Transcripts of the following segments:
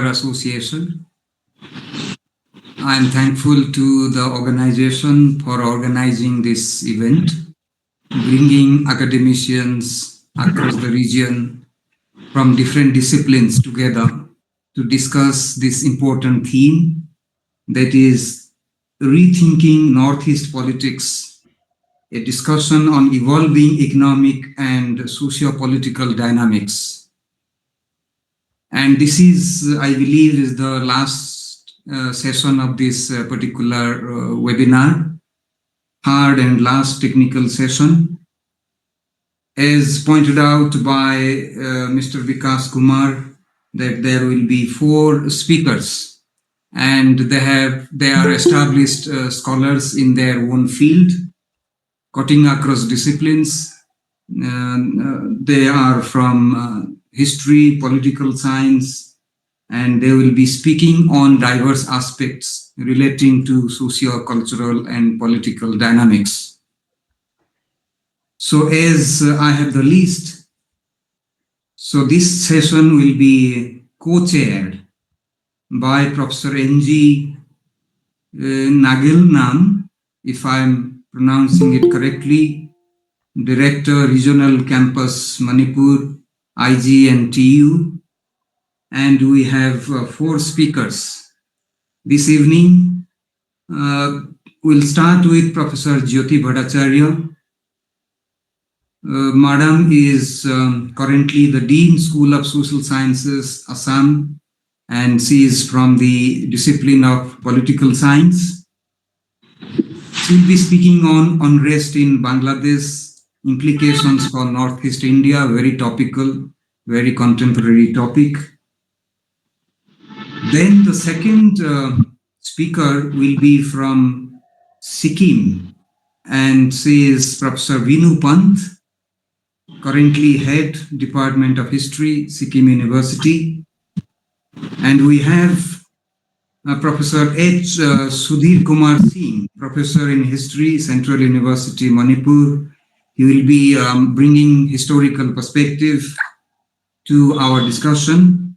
Bar Association. I am thankful to the organization for organizing this event, bringing academicians across the region from different disciplines together to discuss this important theme, that is rethinking Northeast politics, a discussion on evolving economic and socio-political dynamics. And this is, I believe, is the last session of this particular webinar, third and last technical session. As pointed out by Mr. Vikas Kumar, that there will be 4 speakers, and they are established scholars in their own field, cutting across disciplines. They are from history, political science, and they will be speaking on diverse aspects relating to socio-cultural and political dynamics. So as I have the list, so this session will be co-chaired by Professor N.G. Ngalengnam, if I'm pronouncing it correctly, Director, Regional Campus, Manipur, IGNTU, and we have 4 speakers. This evening, we'll start with Professor Joyati Bhattacharya. Madam is currently the Dean, School of Social Sciences, Assam, and she is from the discipline of political science. She will be speaking on unrest in Bangladesh, implications for Northeast India, very topical, very contemporary topic. Then the second speaker will be from Sikkim, and she is Professor Veenu Pant, currently head Department of History, Sikkim University. And we have Professor H. Sudhirkumar Singh, Professor in History, Central University, Manipur. He will be bringing historical perspective to our discussion,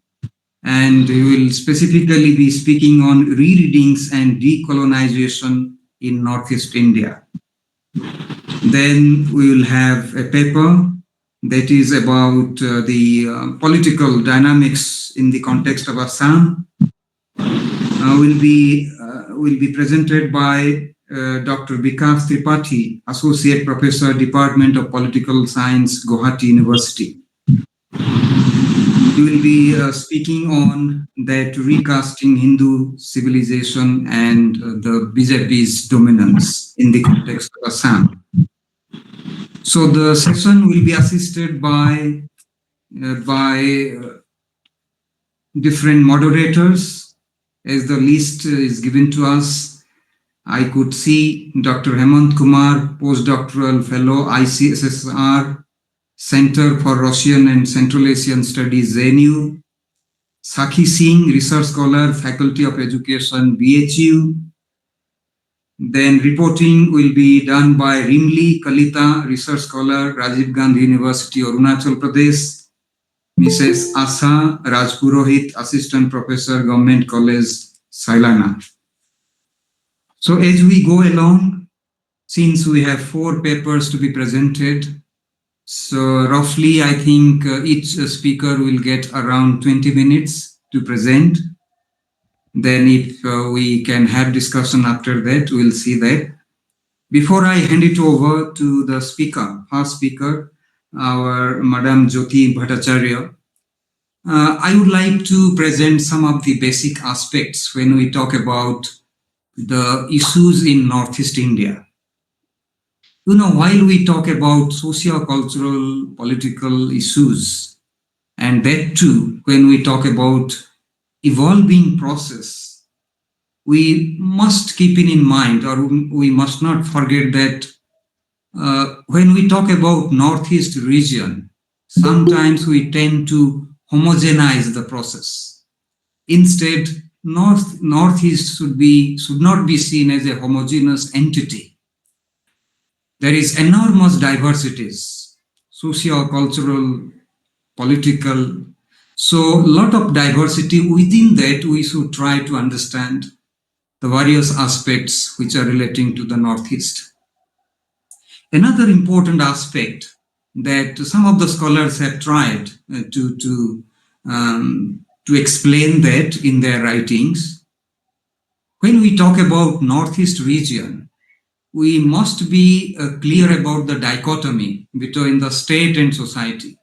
and he will specifically be speaking on rereadings and decolonization in Northeast India. Then we will have a paper that is about the political dynamics in the context of Assam. Will be presented by Dr. Vikas Tripathi, Associate Professor, Department of Political Science, Guwahati University. He will be speaking on that recasting Hindu civilization and the BJP's dominance in the context of Assam. So the session will be assisted by different moderators. As the list is given to us, I could see Dr. Himanta Kumar, Postdoctoral Fellow, ICSSR, Center for Russian and Central Asian Studies, IGNTU, Sakhi Singh, Research Scholar, Faculty of Education, BHU. Then reporting will be done by Rimli Kalita, Research Scholar, Rajiv Gandhi University, Arunachal Pradesh, Mrs. Asa Rajpurohit, Assistant Professor, Government College, Sailana. So as we go along, since we have 4 papers to be presented, so roughly I think each speaker will get around 20 minutes to present. Then if we can have discussion after that, we'll see that. Before I hand it over to the speaker, first speaker, our Madam Joyati Bhattacharya, I would like to present some of the basic aspects when we talk about the issues in Northeast India. You know, while we talk about socio-cultural, political issues, and that too, when we talk about evolving process, we must keep it in mind, or we must not forget that when we talk about Northeast region, sometimes we tend to homogenize the process. Instead, Northeast should not be seen as a homogeneous entity. There is enormous diversities, socio-cultural, political, So a lot of diversity within that, we should try to understand the various aspects which are relating to the Northeast. Another important aspect that some of the scholars have tried to explain that in their writings. When we talk about Northeast region, we must be clear about the dichotomy between the state and society.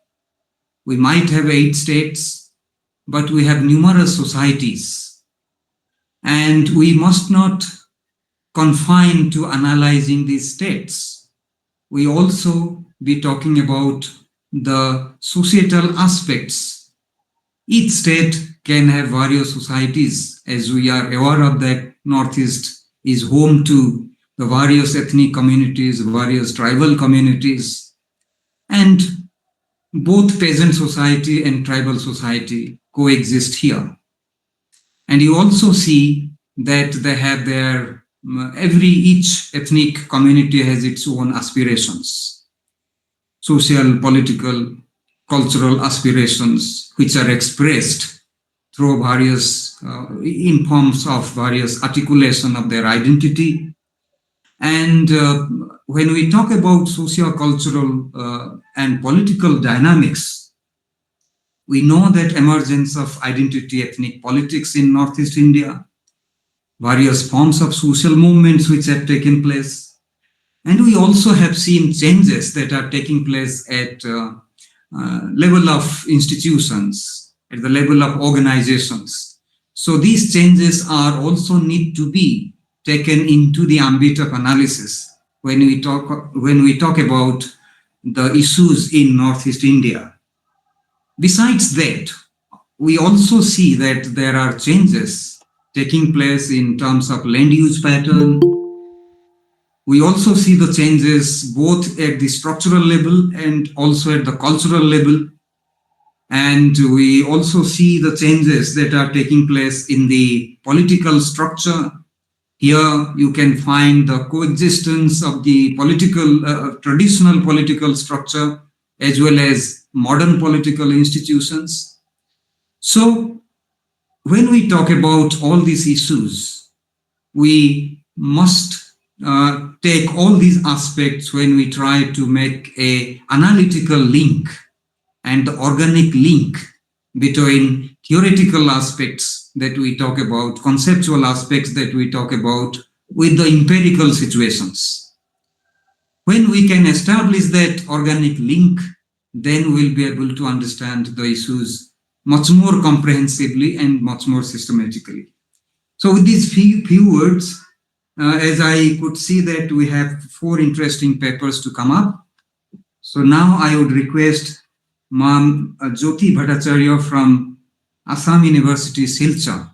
We might have 8 states, but we have numerous societies. And we must not confine to analyzing these states. We also be talking about the societal aspects. Each state can have various societies, as we are aware of that Northeast is home to the various ethnic communities, various tribal communities, and both peasant society and tribal society coexist here. And you also see that they have their, each ethnic community has its own aspirations, social, political, cultural aspirations, which are expressed through various, in forms of various articulation of their identity. And when we talk about socio-cultural and political dynamics, we know that emergence of identity ethnic politics in Northeast India, various forms of social movements which have taken place, and we also have seen changes that are taking place at level of institutions, at the level of organizations. So these changes are also need to be taken into the ambit of analysis when we talk about the issues in Northeast India. Besides that, we also see that there are changes taking place in terms of land use pattern. We also see the changes both at the structural level and also at the cultural level. And we also see the changes that are taking place in the political structure. Here you can find the coexistence of the political, traditional political structure as well as modern political institutions. So when we talk about all these issues, we must take all these aspects when we try to make a analytical link and the organic link between theoretical aspects that we talk about, conceptual aspects that we talk about, with the empirical situations. When we can establish that organic link, then we'll be able to understand the issues much more comprehensively and much more systematically. So with these few words, as I could see that we have 4 interesting papers to come up. So now I would request Ma'am Jyoti Bhattacharya from Assam University, Silchar,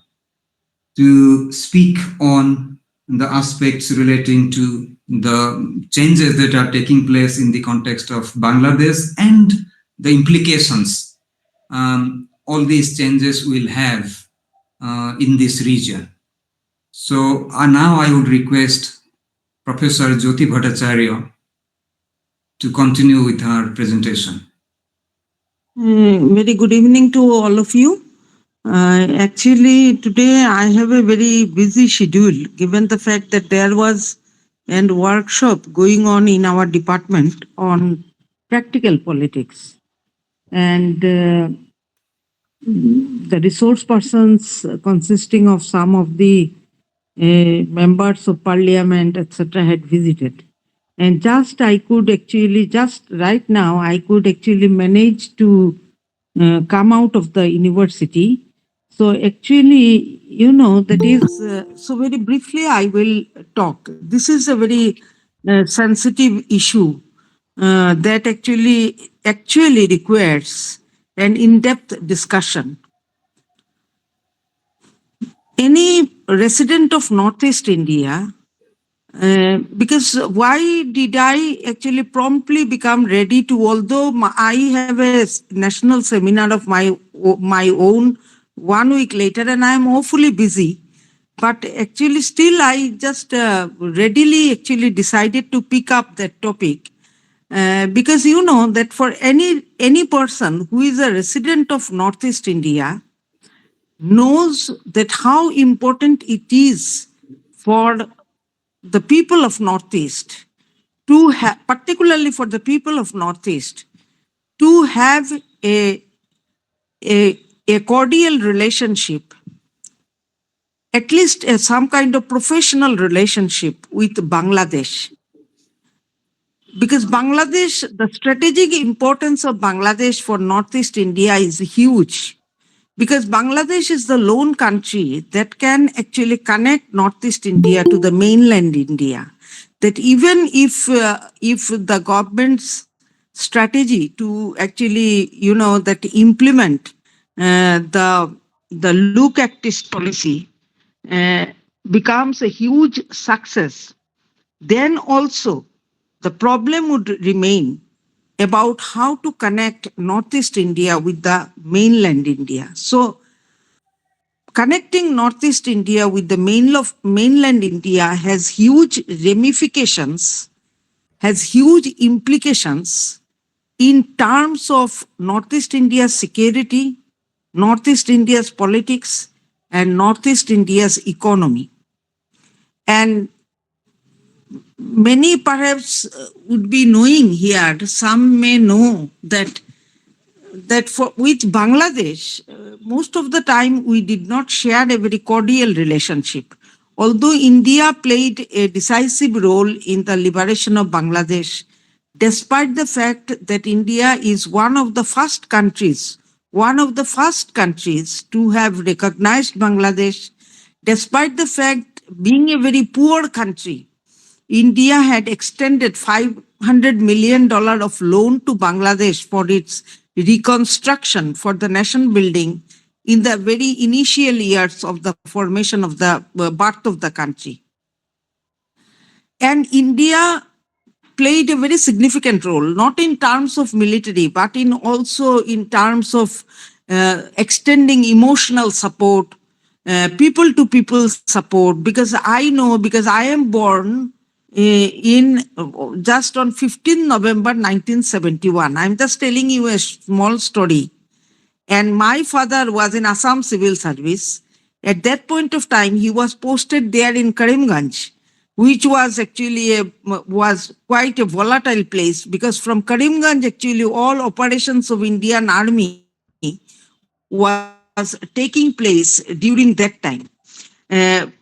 to speak on the aspects relating to the changes that are taking place in the context of Bangladesh and the implications all these changes will have in this region. So now I would request Professor Jyoti Bhattacharya to continue with her presentation. Very good evening to all of you. Actually, today I have a very busy schedule given the fact that there was a workshop going on in our department on practical politics. And the resource persons consisting of some of the members of parliament, etc., had visited. And just right now, I could actually manage to come out of the university. So actually, that is, so very briefly, I will talk. This is a very sensitive issue that actually requires an in-depth discussion. Any resident of Northeast India, because why did I actually promptly become ready to, although I have a national seminar of my own 1 week later and I am awfully busy, but actually still I just readily actually decided to pick up that topic Because you know that for any person who is a resident of Northeast India knows that how important it is for the people of Northeast to have, particularly for the people of Northeast, to have a cordial relationship, at least some kind of professional relationship with Bangladesh. Because Bangladesh, the strategic importance of Bangladesh for Northeast India is huge. Because Bangladesh is the lone country that can actually connect Northeast India to the mainland India. That even if the government's strategy to actually, that implement the look actist policy uh, becomes a huge success, then also the problem would remain about how to connect Northeast India with the mainland India. So connecting Northeast India with the mainland India has huge ramifications, has huge implications in terms of Northeast India's security, Northeast India's politics, and Northeast India's economy. And many perhaps would be knowing here, some may know that for with Bangladesh, most of the time we did not share a very cordial relationship. Although India played a decisive role in the liberation of Bangladesh, despite the fact that India is one of the first countries to have recognized Bangladesh, despite the fact being a very poor country, India had extended $500 million of loan to Bangladesh for its reconstruction, for the nation building in the very initial years of the formation of the birth of the country. And India played a very significant role, not in terms of military, but also in terms of extending emotional support, people to people support, because I am born in just on 15 November 1971. I'm just telling you a small story. And my father was in Assam Civil Service. At that point of time, he was posted there in Karimganj, which was actually was quite a volatile place, because from Karimganj, actually all operations of Indian Army was taking place during that time. Indian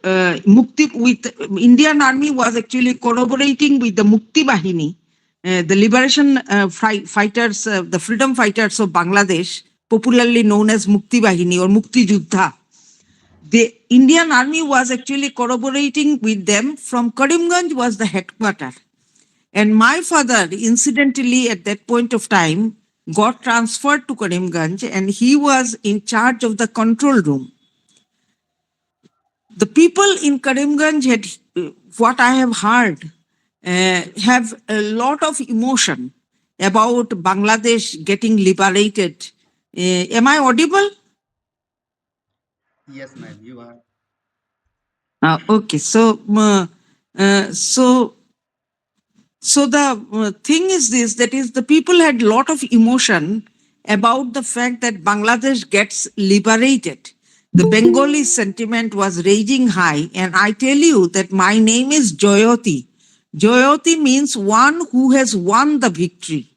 Army was actually collaborating with the Mukti Bahini, the liberation fighters, the freedom fighters of Bangladesh, popularly known as Mukti Bahini or Mukti Juddha. The Indian Army was actually collaborating with them. From Karimganj was the headquarters. And my father, incidentally, at that point of time, got transferred to Karimganj, and he was in charge of the control room. The people in Karimganj had, what I have heard, have a lot of emotion about Bangladesh getting liberated. Am I audible? Yes, ma'am, you are. Okay, so the thing is this, that is, the people had a lot of emotion about the fact that Bangladesh gets liberated. The Bengali sentiment was raging high, and I tell you that my name is Joyati. Joyati means one who has won the victory.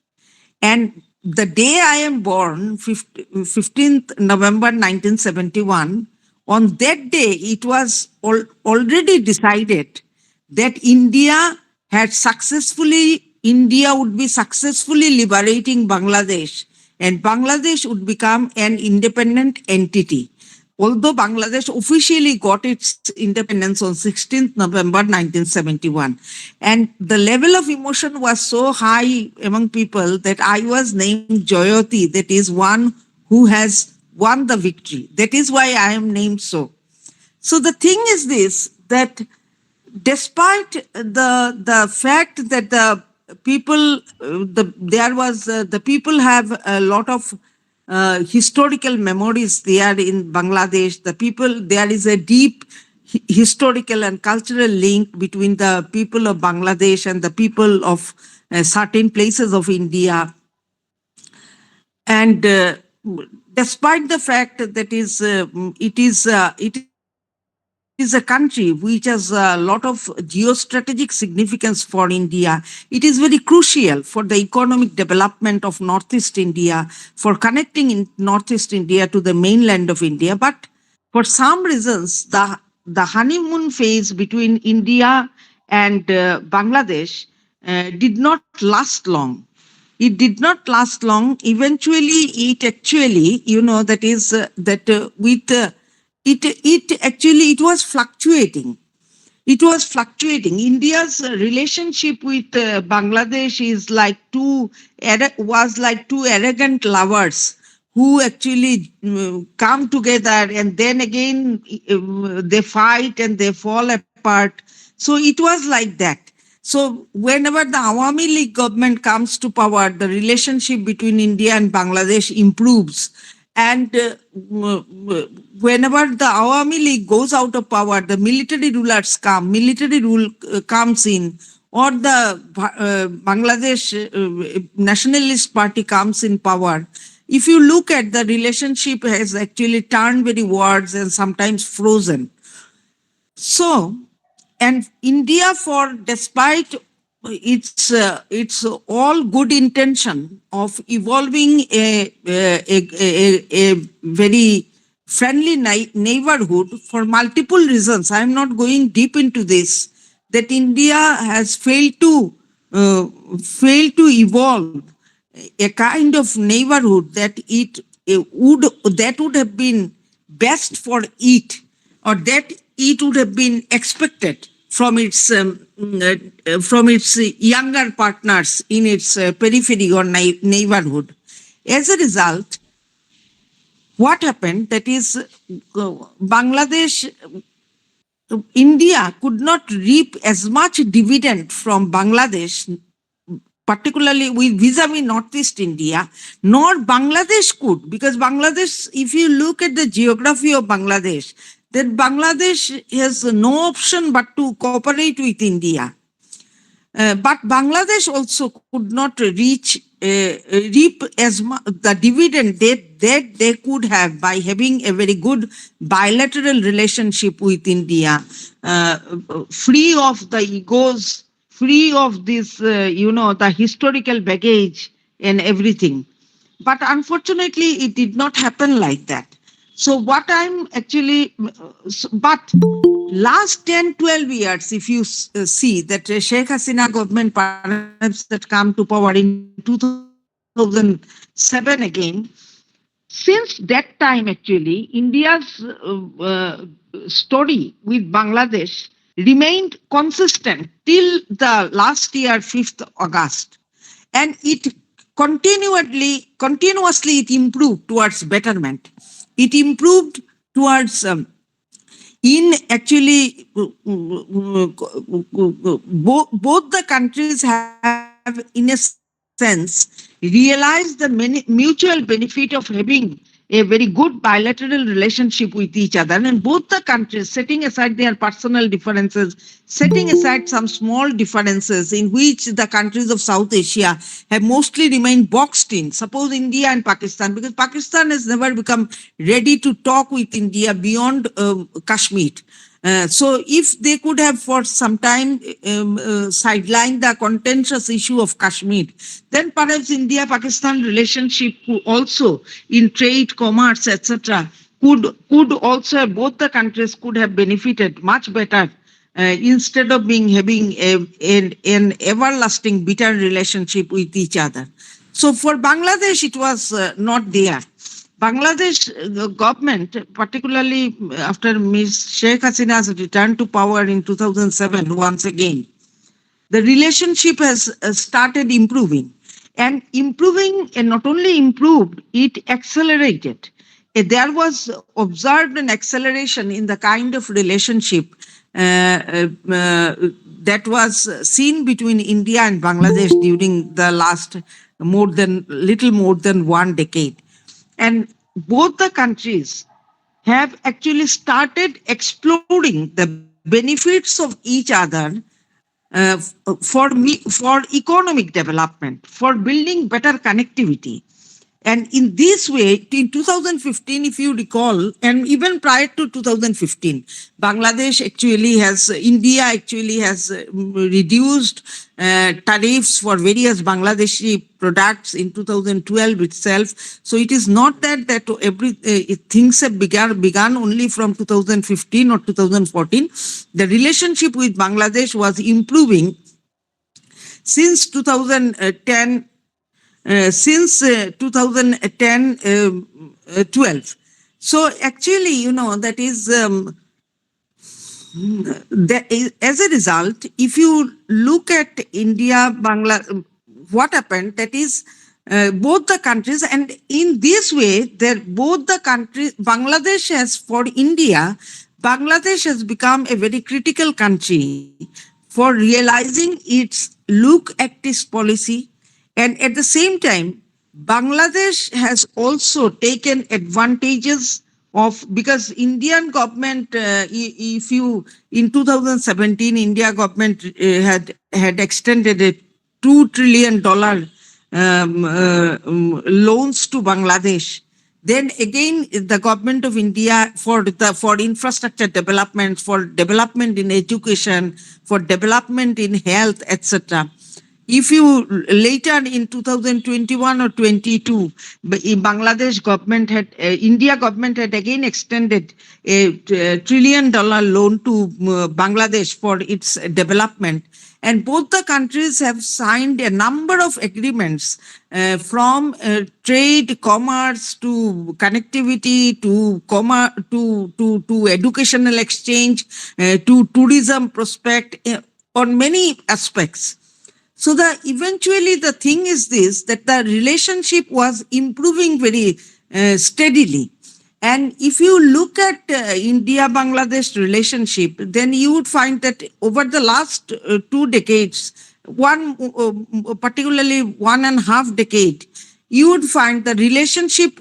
And the day I am born, 15th November 1971, on that day, it was already decided that India would be successfully liberating Bangladesh, and Bangladesh would become an independent entity. Although Bangladesh officially got its independence on 16th November 1971. And the level of emotion was so high among people that I was named Joyati, that is one who has won the victory. That is why I am named so. So the thing is this, that despite the fact that the people, the people have a lot of historical memories there in Bangladesh. The people, there is a deep historical and cultural link between the people of Bangladesh and the people of certain places of India. And despite the fact that it is a country which has a lot of geostrategic significance for India, it is very crucial for the economic development of Northeast India, for connecting in Northeast India to the mainland of India. But for some reasons, the honeymoon phase between India and Bangladesh did not last long. It did not last long. Eventually, it actually, that is that with it was fluctuating. It was fluctuating. India's relationship with Bangladesh is like was like two arrogant lovers who actually come together, and then again they fight and they fall apart. So it was like that. So whenever the Awami League government comes to power, the relationship between India and Bangladesh improves. And whenever the Awami League goes out of power, the military rulers come, military rule comes in, or the Bangladesh Nationalist Party comes in power. If you look at the relationship has actually turned very worse and sometimes frozen. So, and India, for despite its all good intention of evolving a very friendly neighborhood, for multiple reasons, I am not going deep into this, that India has failed to evolve a kind of neighborhood that would have been best for it, or that it would have been expected from its younger partners in its periphery or neighborhood. As a result, what happened, that is, Bangladesh, India could not reap as much dividend from Bangladesh, particularly with vis-a-vis Northeast India, nor Bangladesh could, because Bangladesh, if you look at the geography of Bangladesh, then Bangladesh has no option but to cooperate with India. But Bangladesh also could not reap as much the dividend that they could have by having a very good bilateral relationship with India, free of the egos, free of this, the historical baggage and everything. But unfortunately, it did not happen like that. So what I'm actually, but last 10, 12 years, if you see that Sheikh Hasina government perhaps that come to power in 2007 again, since that time actually, India's story with Bangladesh remained consistent till the last year, 5th August. And it continuously it improved towards betterment. It improved towards in actually both the countries have in a sense realized the mutual benefit of having a very good bilateral relationship with each other, and both the countries, setting aside their personal differences, setting aside some small differences in which the countries of South Asia have mostly remained boxed in, suppose India and Pakistan, because Pakistan has never become ready to talk with India beyond Kashmir. So if they could have for some time sidelined the contentious issue of Kashmir, then perhaps India-Pakistan relationship also in trade, commerce, etc. could also, both the countries could have benefited much better instead of having an everlasting bitter relationship with each other. So for Bangladesh, it was not there. Bangladesh government, particularly after Ms. Sheikh Hasina's return to power in 2007, once again, the relationship has started improving. And improving, and not only improved, it accelerated. There was observed an acceleration in the kind of relationship that was seen between India and Bangladesh during the last little more than 1 decade. And both the countries have actually started exploring the benefits of each other for economic development, for building better connectivity. And in this way, in 2015, if you recall, and even prior to 2015, India actually has reduced tariffs for various Bangladeshi products in 2012 itself. So it is not that things have begun only from 2015 or 2014. The relationship with Bangladesh was improving since 2010, since 2010 12. So actually, that is as a result, if you look at India, what happened, that is both the countries, and in this way, both the countries, Bangladesh has, for India, Bangladesh has become a very critical country for realizing its look at this policy. And at the same time, Bangladesh has also taken advantages of, because Indian government, if you, in 2017, India government had extended a $2 trillion loans to Bangladesh. Then again, the government of India for infrastructure development, for development in education, for development in health, etc. If you later in 2021 or 22, Bangladesh government India government had again extended a $1 trillion loan to Bangladesh for its development. And both the countries have signed a number of agreements from trade, commerce, to connectivity, to educational exchange, to tourism prospect, on many aspects. So eventually the thing is this, that the relationship was improving very steadily. And if you look at India-Bangladesh relationship, then you would find that over the last 2 decades, particularly 1.5 decade, you would find the relationship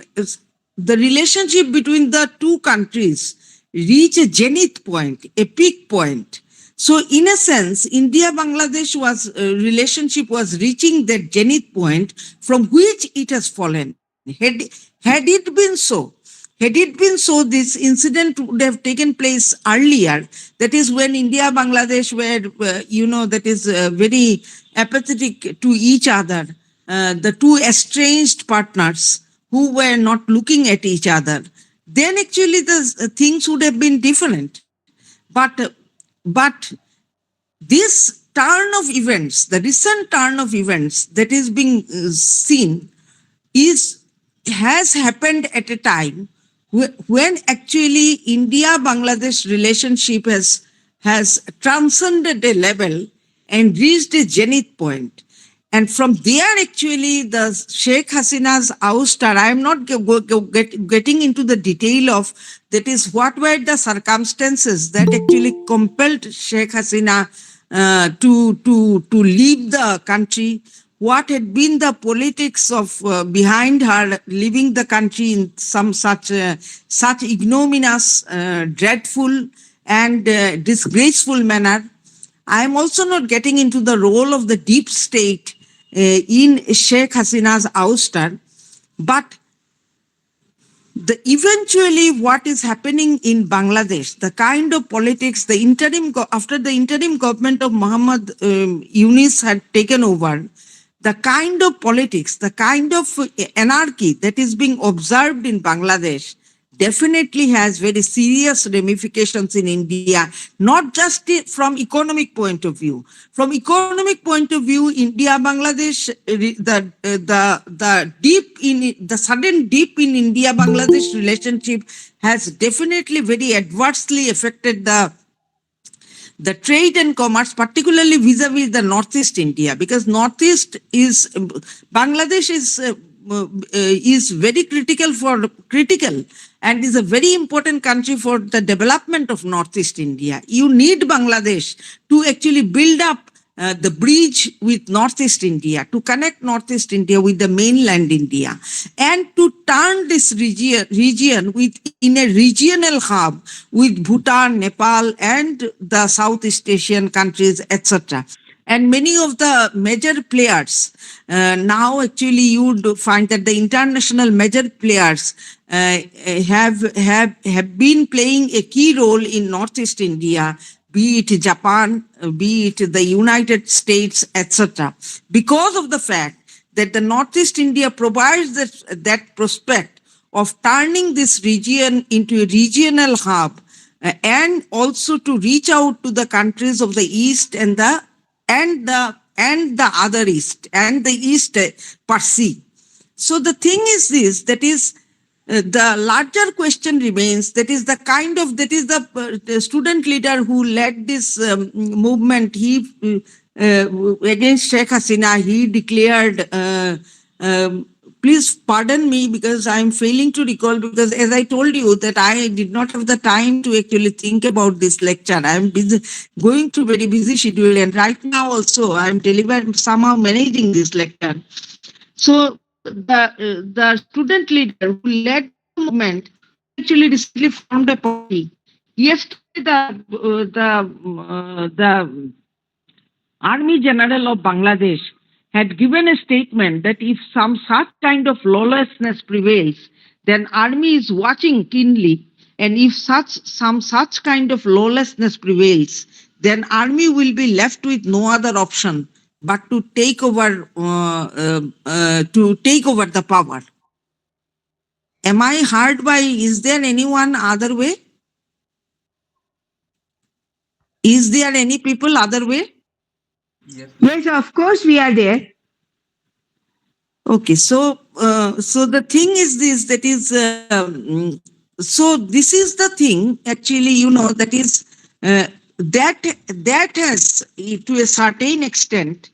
between the two countries reach a zenith point, a peak point. So in a sense, India-Bangladesh relationship was reaching that zenith point from which it has fallen. Had it been so, this incident would have taken place earlier. That is when India-Bangladesh were, that is very apathetic to each other. The two estranged partners who were not looking at each other. Then actually the things would have been different. But this turn of events, the recent turn of events that is being seen, has happened at a time when actually India-Bangladesh relationship has transcended a level and reached a zenith point. And from there, actually, the Sheikh Hasina's ouster, I am not getting into the detail of, that is, what were the circumstances that actually compelled Sheikh Hasina to leave the country, what had been the politics of behind her leaving the country in some such ignominious, dreadful and disgraceful manner. I am also not getting into the role of the deep state in Sheikh Hasina's ouster, but eventually what is happening in Bangladesh, the kind of politics, after the interim government of Muhammad Yunus had taken over, the kind of politics, the kind of anarchy that is being observed in Bangladesh definitely has very serious ramifications in India, not just from economic point of view. From economic point of view, India, Bangladesh, the sudden dip in India-Bangladesh relationship has definitely very adversely affected the trade and commerce, particularly vis-a-vis the Northeast India, because Bangladesh is very critical and is a very important country for the development of Northeast India. You need Bangladesh to actually build up the bridge with Northeast India, to connect Northeast India with the mainland India, and to turn this region in a regional hub with Bhutan, Nepal, and the Southeast Asian countries, etc. And many of the major players now, actually, you would find that the international major players have been playing a key role in Northeast India, be it Japan, be it the United States, etc. Because of the fact that the Northeast India provides that prospect of turning this region into a regional hub, and also to reach out to the countries of the East and the other East and the East per se. So the thing is this, that is, the larger question remains, that is the the student leader who led this movement. He against Sheikh Hasina, he declared, please pardon me because I'm failing to recall, because as I told you that I did not have the time to actually think about this lecture. I'm busy, going through very busy schedule, and right now also I'm delivering, somehow managing this lecture. So the student leader who led the movement, who actually recently formed a party. Yesterday, the Army General of Bangladesh had given a statement that if some such kind of lawlessness prevails, then army is watching keenly, and if some such kind of lawlessness prevails, then army will be left with no other option but to take over the power. Am I heard by? Is there anyone other way? Is there any people other way? Yes, of course we are there. Okay, so the thing is this, that is, so this is the thing, actually, that is, that has, to a certain extent,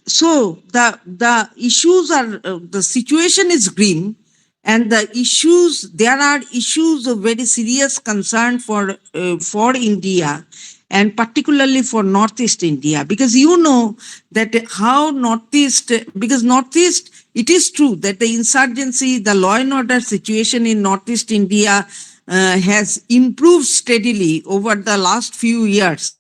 so the issues are, the situation is grim, and there are issues of very serious concern for India, and particularly for Northeast India, because that how Northeast, because Northeast, it is true that the insurgency, the law and order situation in Northeast India has improved steadily over the last few years.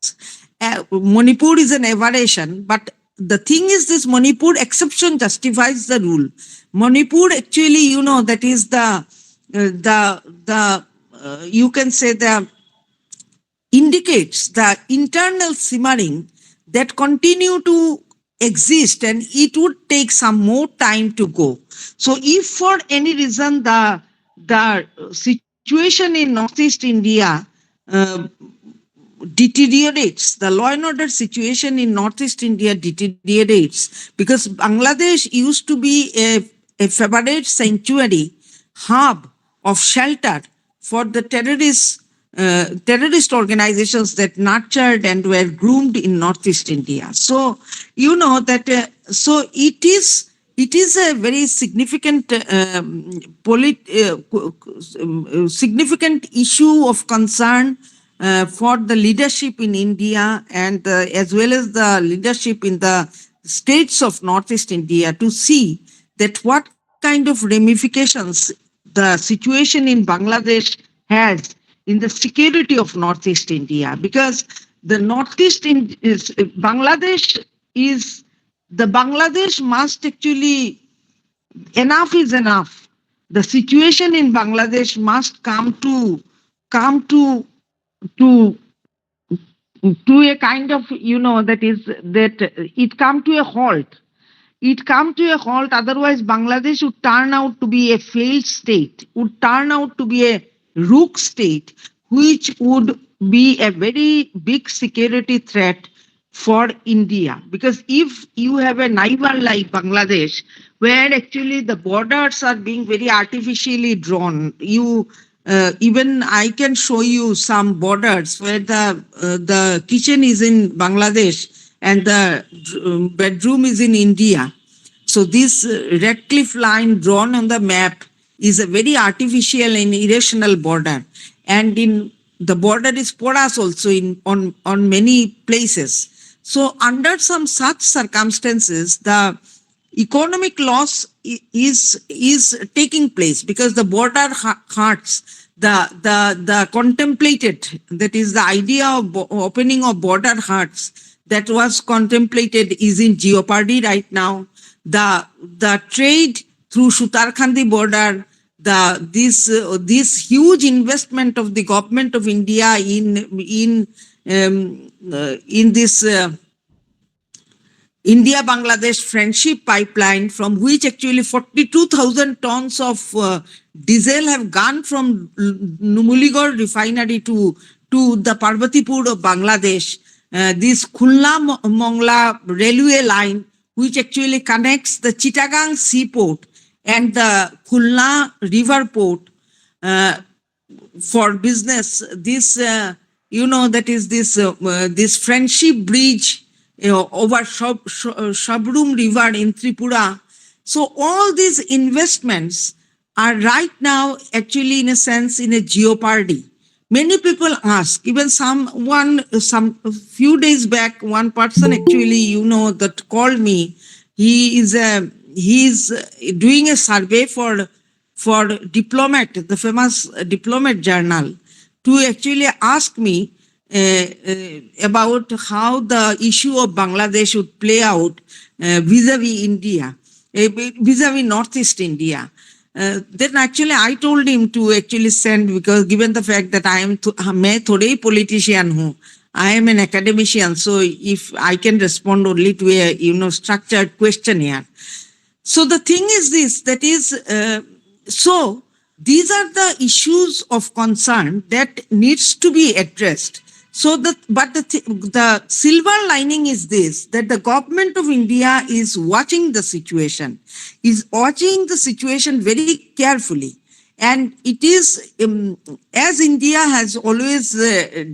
Manipur is an aberration, but the thing is this, Manipur exception justifies the rule. Manipur actually, that is you can say the indicates the internal simmering that continue to exist, and it would take some more time to go. So if for any reason the situation in Northeast India deteriorates, the law and order situation in Northeast India deteriorates, because Bangladesh used to be a favorite sanctuary, hub of shelter for the terrorist organizations that nurtured and were groomed in Northeast India. So that so it is a very significant significant issue of concern for the leadership in India, and as well as the leadership in the states of Northeast India, to see that what kind of ramifications the situation in Bangladesh has in the security of Northeast India, because the Northeast is Bangladesh must actually, enough is enough. The situation in Bangladesh must come to a kind of, that it come to a halt. Otherwise Bangladesh would turn out to be a failed state, would turn out to be a rogue state, which would be a very big security threat for India. Because if you have a neighbor like Bangladesh, where actually the borders are being very artificially drawn, even I can show you some borders where the kitchen is in Bangladesh and the bedroom is in India. So this red cliff line drawn on the map is a very artificial and irrational border, and in the border is porous also on many places. So under some such circumstances, the economic loss is taking place because the border huts, the contemplated, that is the idea of opening of border huts that was contemplated is in jeopardy right now. The trade through Sutarkhandi border, this huge investment of the government of India in this India-Bangladesh friendship pipeline, from which actually 42,000 tons of diesel have gone from Numuligarh refinery to the Parvatipur of Bangladesh. This Khulna-Mongla railway line, which actually connects the Chittagong seaport and the Khulna river port for business. This, that is this friendship bridge over Shabrum River in Tripura. So all these investments are right now actually in a sense in a jeopardy. Many people ask, even some few days back, one person actually, that called me. He is doing a survey for Diplomat, the famous Diplomat journal, to actually ask me about how the issue of Bangladesh would play out vis-a-vis India, vis-a-vis Northeast India. Then actually I told him to actually send, because given the fact that I am a politician, I am an academician, so if I can respond only to a structured questionnaire. So the thing is this, that is, so these are the issues of concern that needs to be addressed. So the silver lining is this, that the government of India is watching the situation very carefully. And it is, as India has always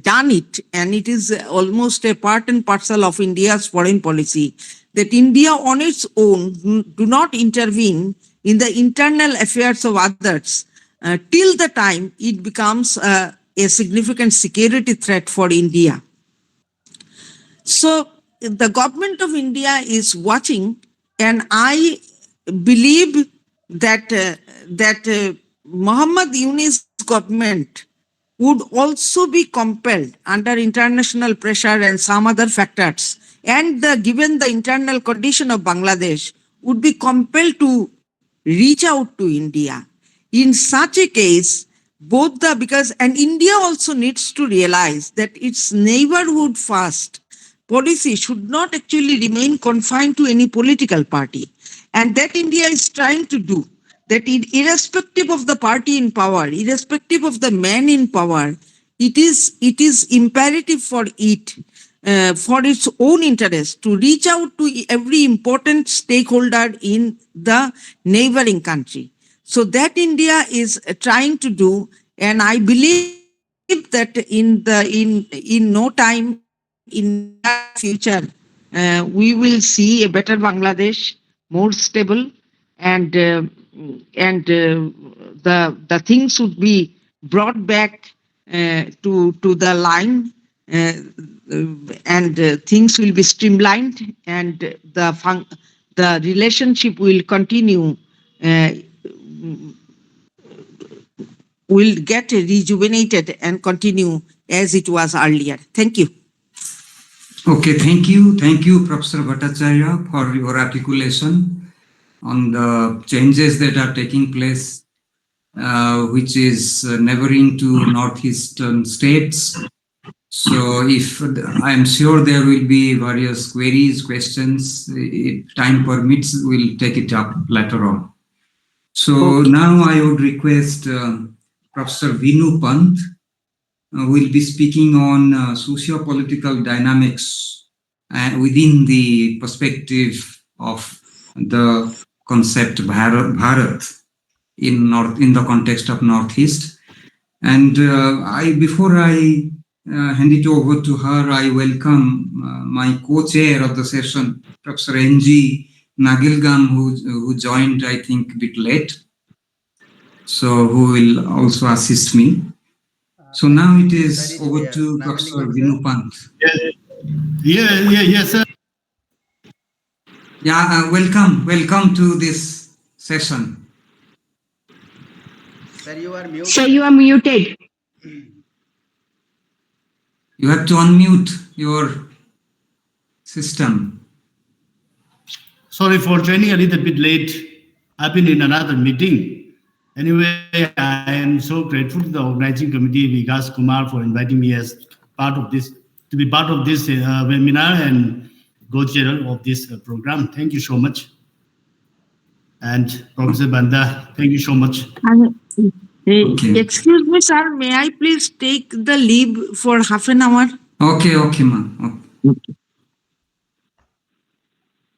done it, and it is almost a part and parcel of India's foreign policy, that India on its own do not intervene in the internal affairs of others till the time it becomes a significant security threat for India. So the government of India is watching, and I believe that Muhammad Yunus government would also be compelled under international pressure and some other factors, and given the internal condition of Bangladesh, would be compelled to reach out to India. In such a case, and India also needs to realize that its neighborhood first policy should not actually remain confined to any political party. And that India is trying to do, that irrespective of the party in power, irrespective of the man in power, it is imperative for it, for its own interest, to reach out to every important stakeholder in the neighboring country. So that India is trying to do, and I believe that in no time, in the future, we will see a better Bangladesh, more stable, and the things would be brought back to the line, and things will be streamlined, and the relationship will continue. Will get rejuvenated and continue as it was earlier. Thank you. Okay, thank you. Thank you, Professor Bhattacharya, for your articulation on the changes that are taking place, which is neighboring to northeastern states. So if I am sure there will be various queries, questions, if time permits, we'll take it up later on. So now I would request Professor Veenu Pant will be speaking on socio-political dynamics within the perspective of the concept Bharat in the context of Northeast. And before I hand it over to her, I welcome my co-chair of the session, Professor N.G. Ngalengnam, who joined, I think, a bit late. So who will also assist me. So now it is over to Professor Veenu Pant. Yes, sir. Yeah, welcome to this session. Sir, you are muted. Sir, you are muted. You have to unmute your system. Sorry for joining a little bit late. I've been in another meeting. Anyway, I am so grateful to the organizing committee, Vikas Kumar, for inviting me as part of this, to be part of this webinar and co-chair of this program. Thank you so much. And Professor Panda, thank you so much. Okay. Excuse me, sir. May I please take the leave for half an hour? Okay, ma'am. Okay.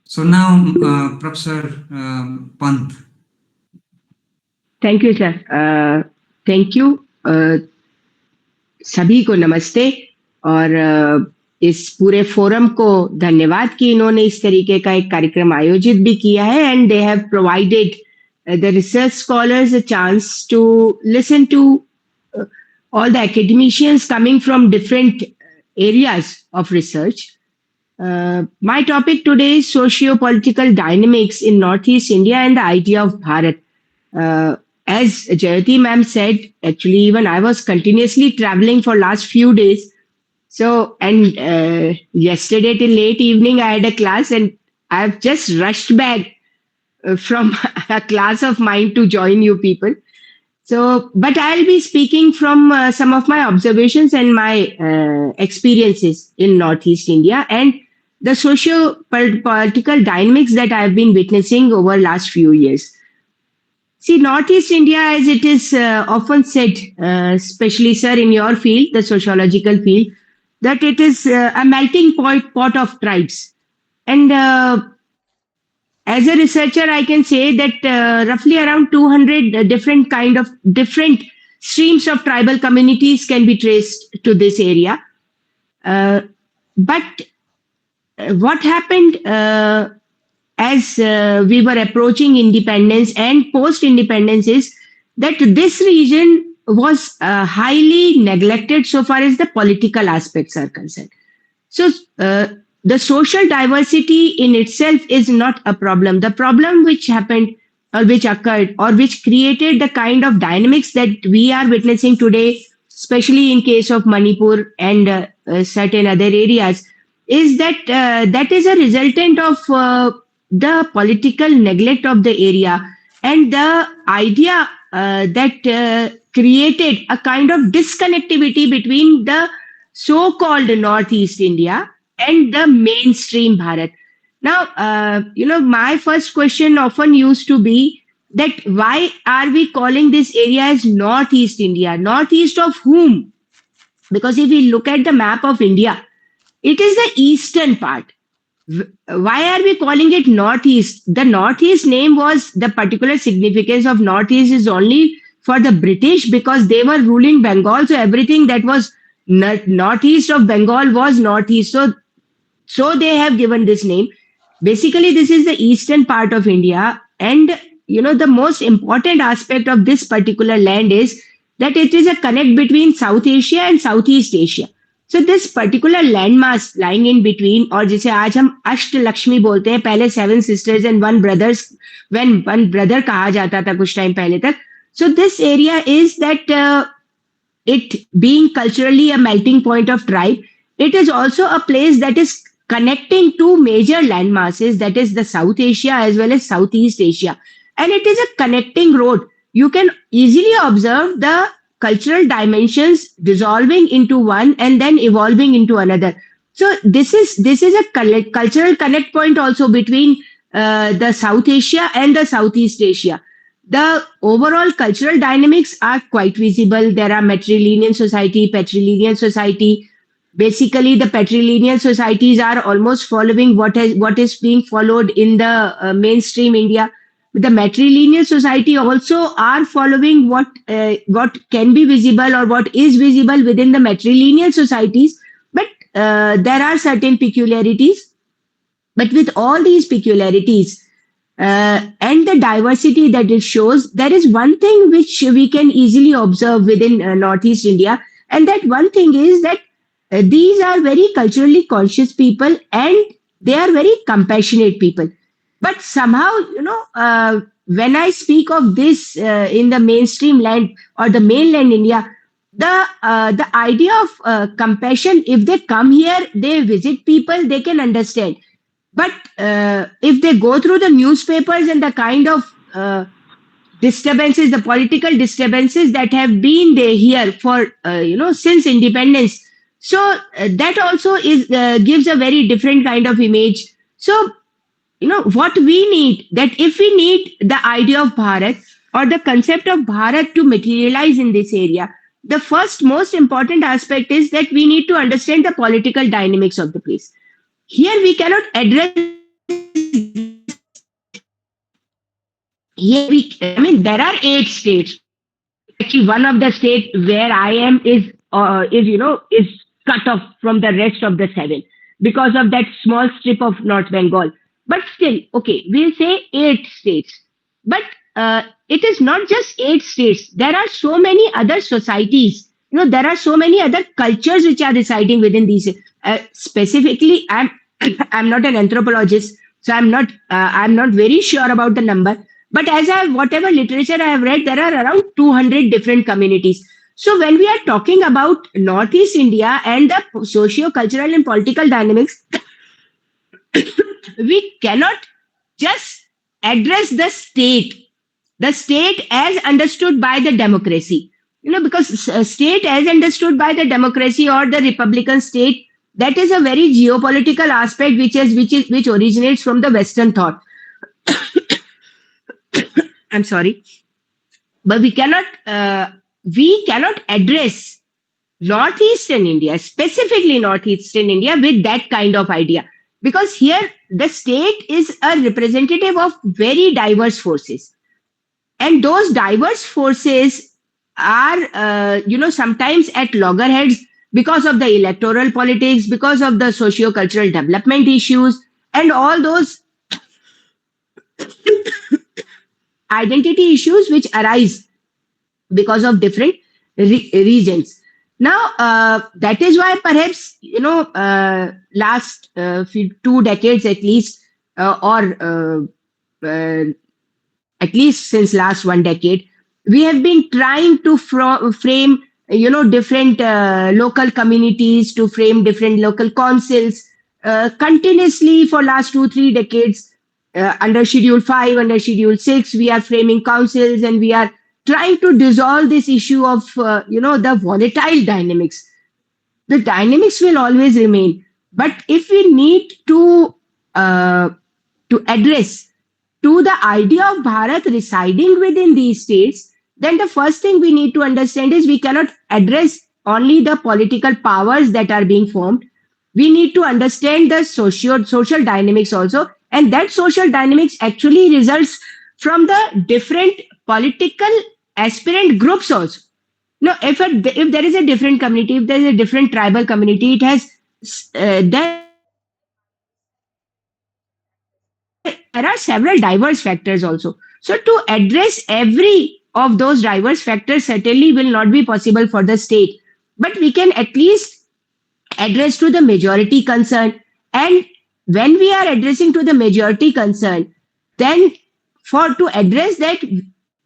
So now, Professor Pant. Thank you sir. Thank you. सभी को नमस्ते और इस पूरे forum को धन्यवाद कि इन्होंने इस तरीके का एक कार्यक्रम आयोजित भी किया है and they have provided the research scholars a chance to listen to all the academicians coming from different areas of research. My topic today is socio-political dynamics in Northeast India and the idea of Bharat. As Joyati ma'am said, actually even I was continuously traveling for last few days. So, and yesterday till late evening I had a class and I've just rushed back from a class of mine to join you people. So, but I'll be speaking from some of my observations and my experiences in Northeast India and the socio-political dynamics that I've been witnessing over last few years. See, Northeast India, as it is often said, especially, sir, in your field, the sociological field, that it is a melting pot of tribes. And as a researcher, I can say that roughly around 200 different streams of tribal communities can be traced to this area. But what happened as we were approaching independence and post-independence is that this region was highly neglected so far as the political aspects are concerned. So the social diversity in itself is not a problem. The problem which happened or which occurred or which created the kind of dynamics that we are witnessing today, especially in case of Manipur and certain other areas, is that that is a resultant of the political neglect of the area and the idea that created a kind of disconnectivity between the so-called Northeast India and the mainstream Bharat. Now, my first question often used to be that why are we calling this area as Northeast India? Northeast of whom? Because if we look at the map of India, it is the eastern part. Why are we calling it Northeast? The Northeast name was the particular significance of Northeast is only for the British because they were ruling Bengal. So everything that was northeast of Bengal was Northeast. So they have given this name. Basically, this is the eastern part of India. And, the most important aspect of this particular land is that it is a connect between South Asia and Southeast Asia. So this particular landmass lying in between, और जिसे आज हम अष्ट लक्ष्मी बोलते हैं, पहले 7 sisters and 1 brothers, when 1 brother कहा जाता था कुछ टाइम पहले तक. So this area is that it being culturally a melting point of tribe, it is also a place that is connecting two major landmasses, that is the South Asia as well as Southeast Asia. And it is a connecting road. You can easily observe the cultural dimensions dissolving into one and then evolving into another. So this is a cultural connect point also between the South Asia and the Southeast Asia. The overall cultural dynamics are quite visible. There are matrilineal society, patrilineal society. Basically, the patrilineal societies are almost following what is being followed in the mainstream India. The matrilineal society also are following what can be visible or what is visible within the matrilineal societies. But there are certain peculiarities. But with all these peculiarities and the diversity that it shows, there is one thing which we can easily observe within Northeast India. And that one thing is that these are very culturally conscious people, and they are very compassionate people. But somehow, when I speak of this in the mainstream land or the mainland India, the idea of compassion, if they come here, they visit people, they can understand. But if they go through the newspapers and the kind of disturbances, the political disturbances that have been there here for since independence, so that also is gives a very different kind of image. So what we need, that if we need the idea of Bharat or the concept of Bharat to materialize in this area, the first most important aspect is that we need to understand the political dynamics of the place. Here we cannot address, here we, I mean, there are 8 states. Actually, one of the states where I am is cut off from the rest of the 7 because of that small strip of North Bengal. But still, okay, we'll say 8 states. But it is not just 8 states. There are so many other societies. There are so many other cultures which are residing within these. Specifically, I'm not an anthropologist, so I'm not very sure about the number. But as whatever literature I have read, there are around 200 different communities. So when we are talking about Northeast India and the socio-cultural and political dynamics, we cannot just address the state as understood by the democracy. Because state as understood by the democracy or the Republican state, that is a very geopolitical aspect which originates from the Western thought. I'm sorry, but we cannot address Northeastern India, specifically Northeastern India, with that kind of idea, because here the state is a representative of very diverse forces, and those diverse forces are sometimes at loggerheads because of the electoral politics, because of the socio-cultural development issues, and all those identity issues which arise because of different regions. Now, that is why perhaps, last 2 decades at least, or at least since last 1 decade, we have been trying to frame, different local communities, to frame different local councils continuously for last 2-3 decades. Under Schedule 5, under Schedule 6, we are framing councils, and we are trying to dissolve this issue of, the volatile dynamics. The dynamics will always remain. But if we need to address to the idea of Bharat residing within these states, then the first thing we need to understand is we cannot address only the political powers that are being formed. We need to understand the social dynamics also. And that social dynamics actually results from the different political aspirant groups also. Now, if there is a different community, if there is a different tribal community, it has there are several diverse factors also. So to address every of those diverse factors certainly will not be possible for the state, but we can at least address to the majority concern. And when we are addressing to the majority concern, then to address that,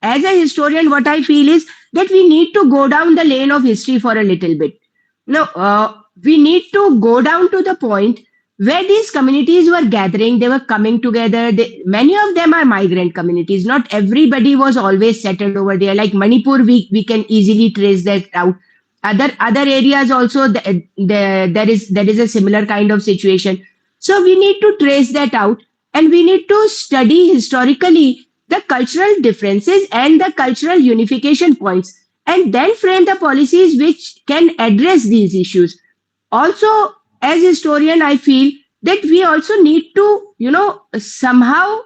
as a historian, what I feel is that we need to go down the lane of history for a little bit. Now, we need to go down to the point where these communities were gathering, they were coming together. Many of them are migrant communities. Not everybody was always settled over there. Like Manipur, we can easily trace that out. Other areas also, there is a similar kind of situation. So we need to trace that out, and we need to study historically the cultural differences and the cultural unification points, and then frame the policies which can address these issues. Also, as historian, I feel that we also need to, somehow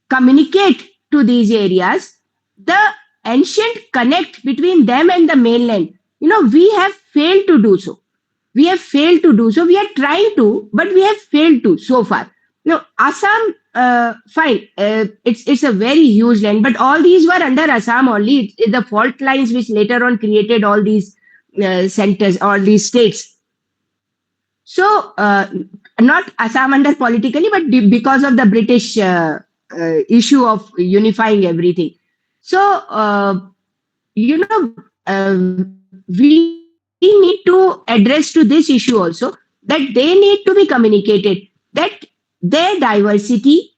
communicate to these areas the ancient connect between them and the mainland. We have failed to do so. We have failed to do so. We are trying to, but we have failed to so far. Assam, fine, it's a very huge land, but all these were under Assam only. It's the fault lines which later on created all these centers or these states. So, not Assam under politically, but because of the British issue of unifying everything. So, we need to address to this issue also, that they need to be communicated, that their diversity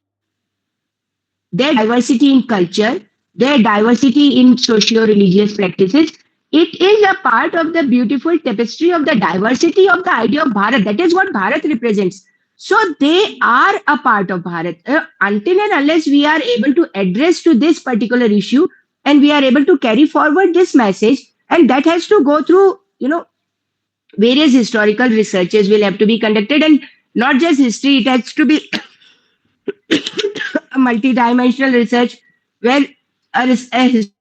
in culture, their diversity in socio-religious practices, it is a part of the beautiful tapestry of the diversity of the idea of Bharat. That is what Bharat represents. So they are a part of Bharat. Until and unless we are able to address to this particular issue and we are able to carry forward this message, and that has to go through, various historical researches will have to be conducted, and not just history, it has to be a multi-dimensional research where a historian,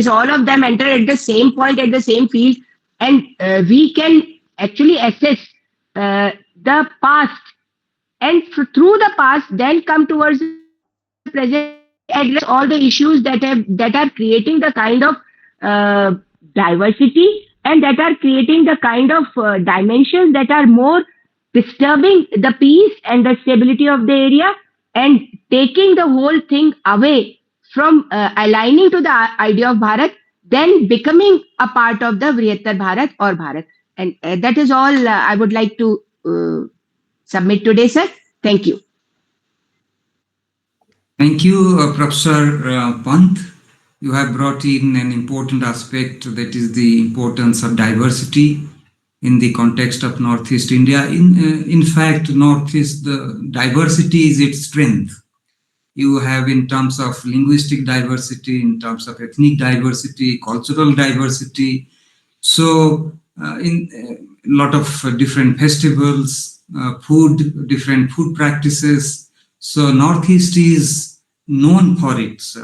all of them enter at the same point, at the same field, and we can actually assess the past, and through the past then come towards the present and address all the issues that are creating the kind of diversity, and that are creating the kind of dimensions that are more disturbing the peace and the stability of the area, and taking the whole thing away from aligning to the idea of Bharat, then becoming a part of the Vrihattar Bharat or Bharat. And that is all I would like to submit today, sir. Thank you. Thank you, Professor Pant. You have brought in an important aspect, that is the importance of diversity in the context of Northeast India. In fact, Northeast, the diversity is its strength. You have in terms of linguistic diversity, in terms of ethnic diversity, cultural diversity. So in a lot of different festivals, different food practices. So Northeast is known for its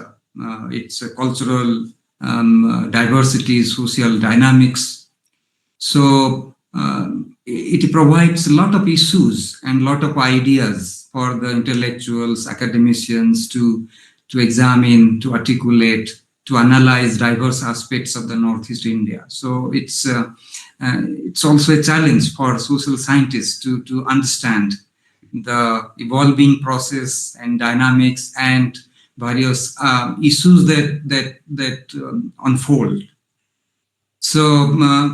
cultural diversity, social dynamics. So it provides a lot of issues and a lot of ideas for the intellectuals, academicians to examine, to articulate, to analyze diverse aspects of the Northeast India. So it's also a challenge for social scientists to understand the evolving process and dynamics and various issues that unfold. So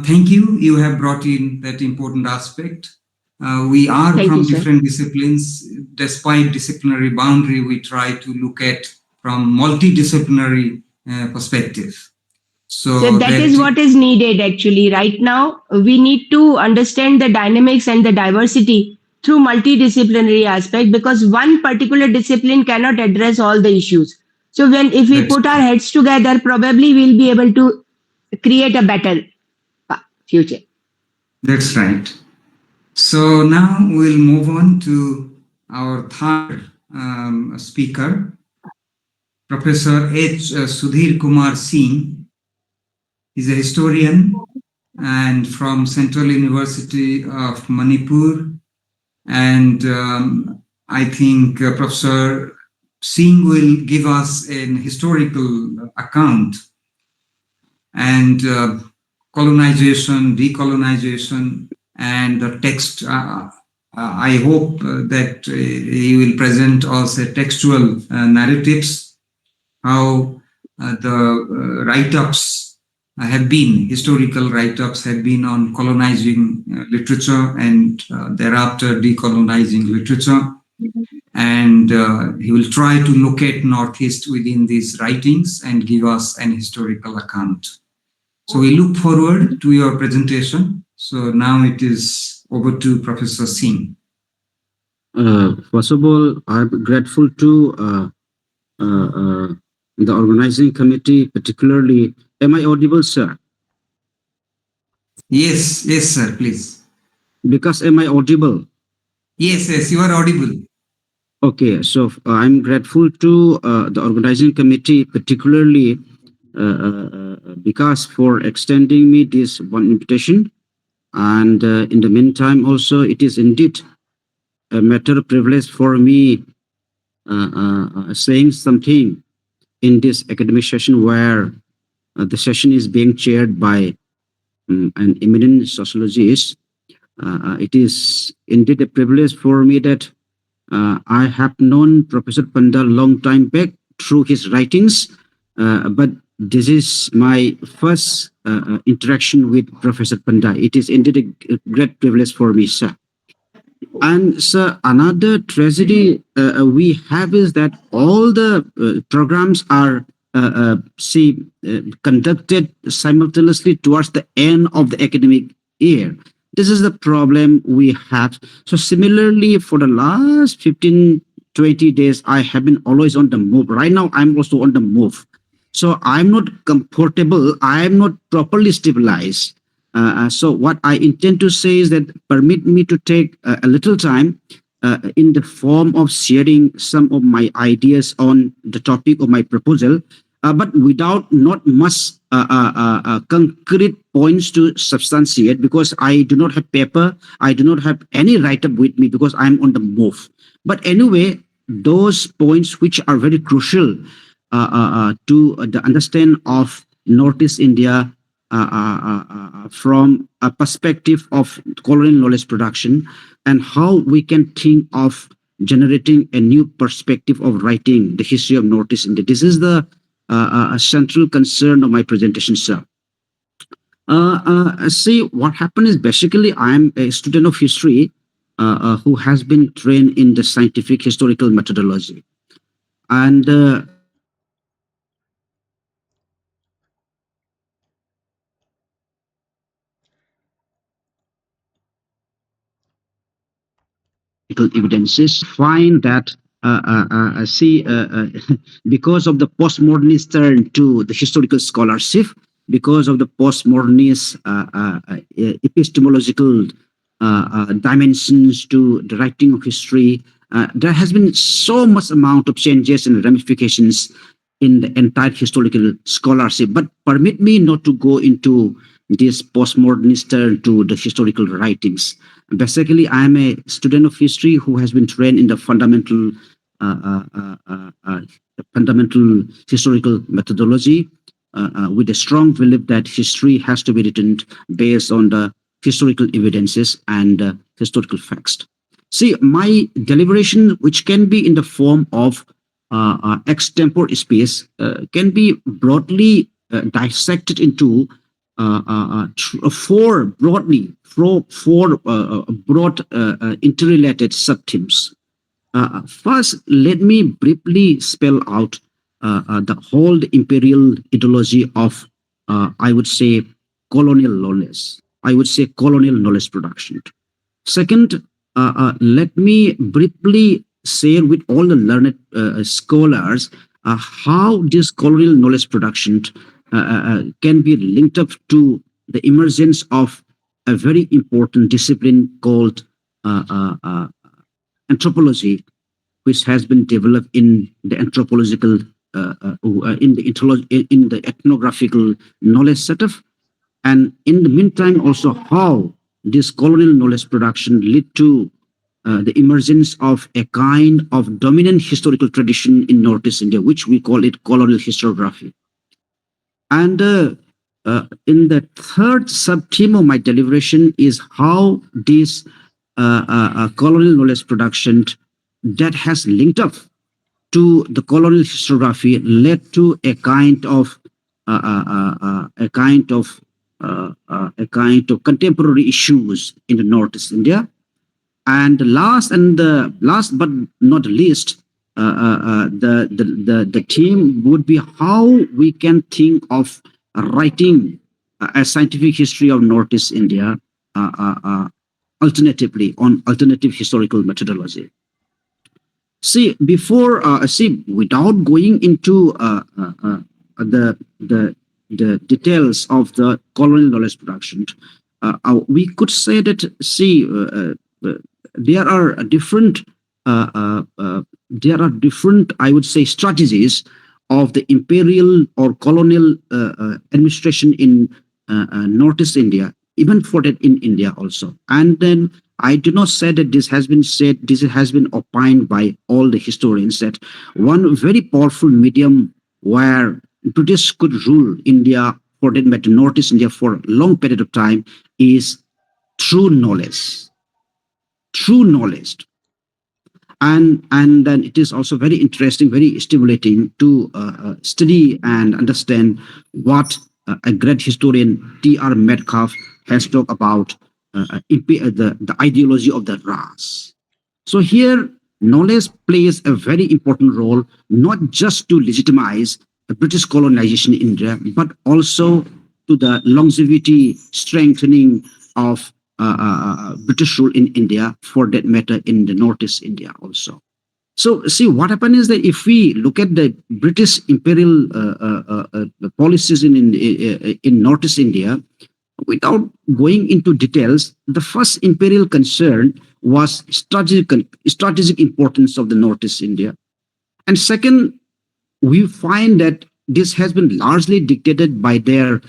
thank you. You have brought in that important aspect. We are Thank from you, sir. different disciplines. Despite disciplinary boundary, we try to look at from multidisciplinary perspective. So that is what is needed actually. Right now, we need to understand the dynamics and the diversity through multidisciplinary aspect, because one particular discipline cannot address all the issues. So if we That's put our heads together, probably we'll be able to create a better future. That's right. So now we'll move on to our third speaker, Professor Sudhirkumar Singh. He's a historian and from Central University of Manipur. And I think Professor Singh will give us an historical account and colonization, decolonization, and the text. I hope that he will present us a textual narratives, how the write-ups have been, historical write-ups have been on colonizing literature and thereafter decolonizing literature. And he will try to locate Northeast within these writings and give us an historical account. So we look forward to your presentation. So now it is over to Professor Singh. First of all, I'm grateful to the organizing committee, particularly. Am I audible, sir? Yes, sir, please. Because am I audible? Yes, you are audible. Okay, so I'm grateful to the organizing committee, particularly Vikas, for extending me this one invitation. And in the meantime, also, it is indeed a matter of privilege for me saying something in this academic session where The session is being chaired by an eminent sociologist. It is indeed a privilege for me that I have known Professor Panda a long time back through his writings, but this is my first interaction with Professor Panda. It is indeed a great privilege for me, sir. And sir, another tragedy we have is that all the programs are conducted simultaneously towards the end of the academic year. This is the problem we have. So similarly, for the last 15, 20 days, I have been always on the move. Right now, I'm also on the move. So I'm not comfortable. I'm not properly stabilized. So what I intend to say is that permit me to take a little time in the form of sharing some of my ideas on the topic of my proposal, but without not much concrete points to substantiate, because I do not have paper, I do not have any write-up with me because I'm on the move. But anyway, those points which are very crucial to the understand of Northeast India from a perspective of colonial knowledge production, and how we can think of generating a new perspective of writing the history of Northeast India. This is the central concern of my presentation, sir. See, what happened is basically I'm a student of history who has been trained in the scientific historical methodology. And evidences find that because of the postmodernist turn to the historical scholarship, because of the postmodernist epistemological dimensions to the writing of history, there has been so much amount of changes and ramifications in the entire historical scholarship. But permit me not to go into this postmodernist turn to the historical writings. Basically, I am a student of history who has been trained in the fundamental historical methodology, with a strong belief that history has to be written based on the historical evidences and historical facts. See, my deliberation, which can be in the form of extempore space, can be broadly dissected into four broad interrelated sub-themes. First, let me briefly spell out the whole imperial ideology of, I would say, colonial knowledge. I would say colonial knowledge production. Second, let me briefly share with all the learned scholars how this colonial knowledge production can be linked up to the emergence of a very important discipline called anthropology, which has been developed in the anthropological, in the ethnographical knowledge setup, and in the meantime also how this colonial knowledge production led to the emergence of a kind of dominant historical tradition in Northeast India, which we call it colonial historiography. And in the third sub-theme of my deliberation is how this colonial knowledge production that has linked up to the colonial historiography led to a kind of contemporary issues in the Northeast India. And last but not least, the theme would be how we can think of writing a scientific history of Northeast India alternatively on alternative historical methodology. See, without going into the details of the colonial knowledge production, we could say that there are different, I would say, strategies of the imperial or colonial administration in Northeast India, even for that in India also. And then I do not say that this has been said, this has been opined by all the historians, that one very powerful medium where British could rule India, for that matter, Northeast India, for a long period of time is through knowledge. Through knowledge. And then it is also very interesting, very stimulating to study and understand what a great historian, T.R. Metcalf, has talked about the ideology of the Ras. So here, knowledge plays a very important role, not just to legitimize British colonization in India, but also to the longevity, strengthening of British rule in India, for that matter, in the Northeast India also. So, see, what happened is that if we look at the British imperial policies in Northeast India, without going into details, the first imperial concern was strategic importance of the Northeast India. And second, we find that this has been largely dictated by their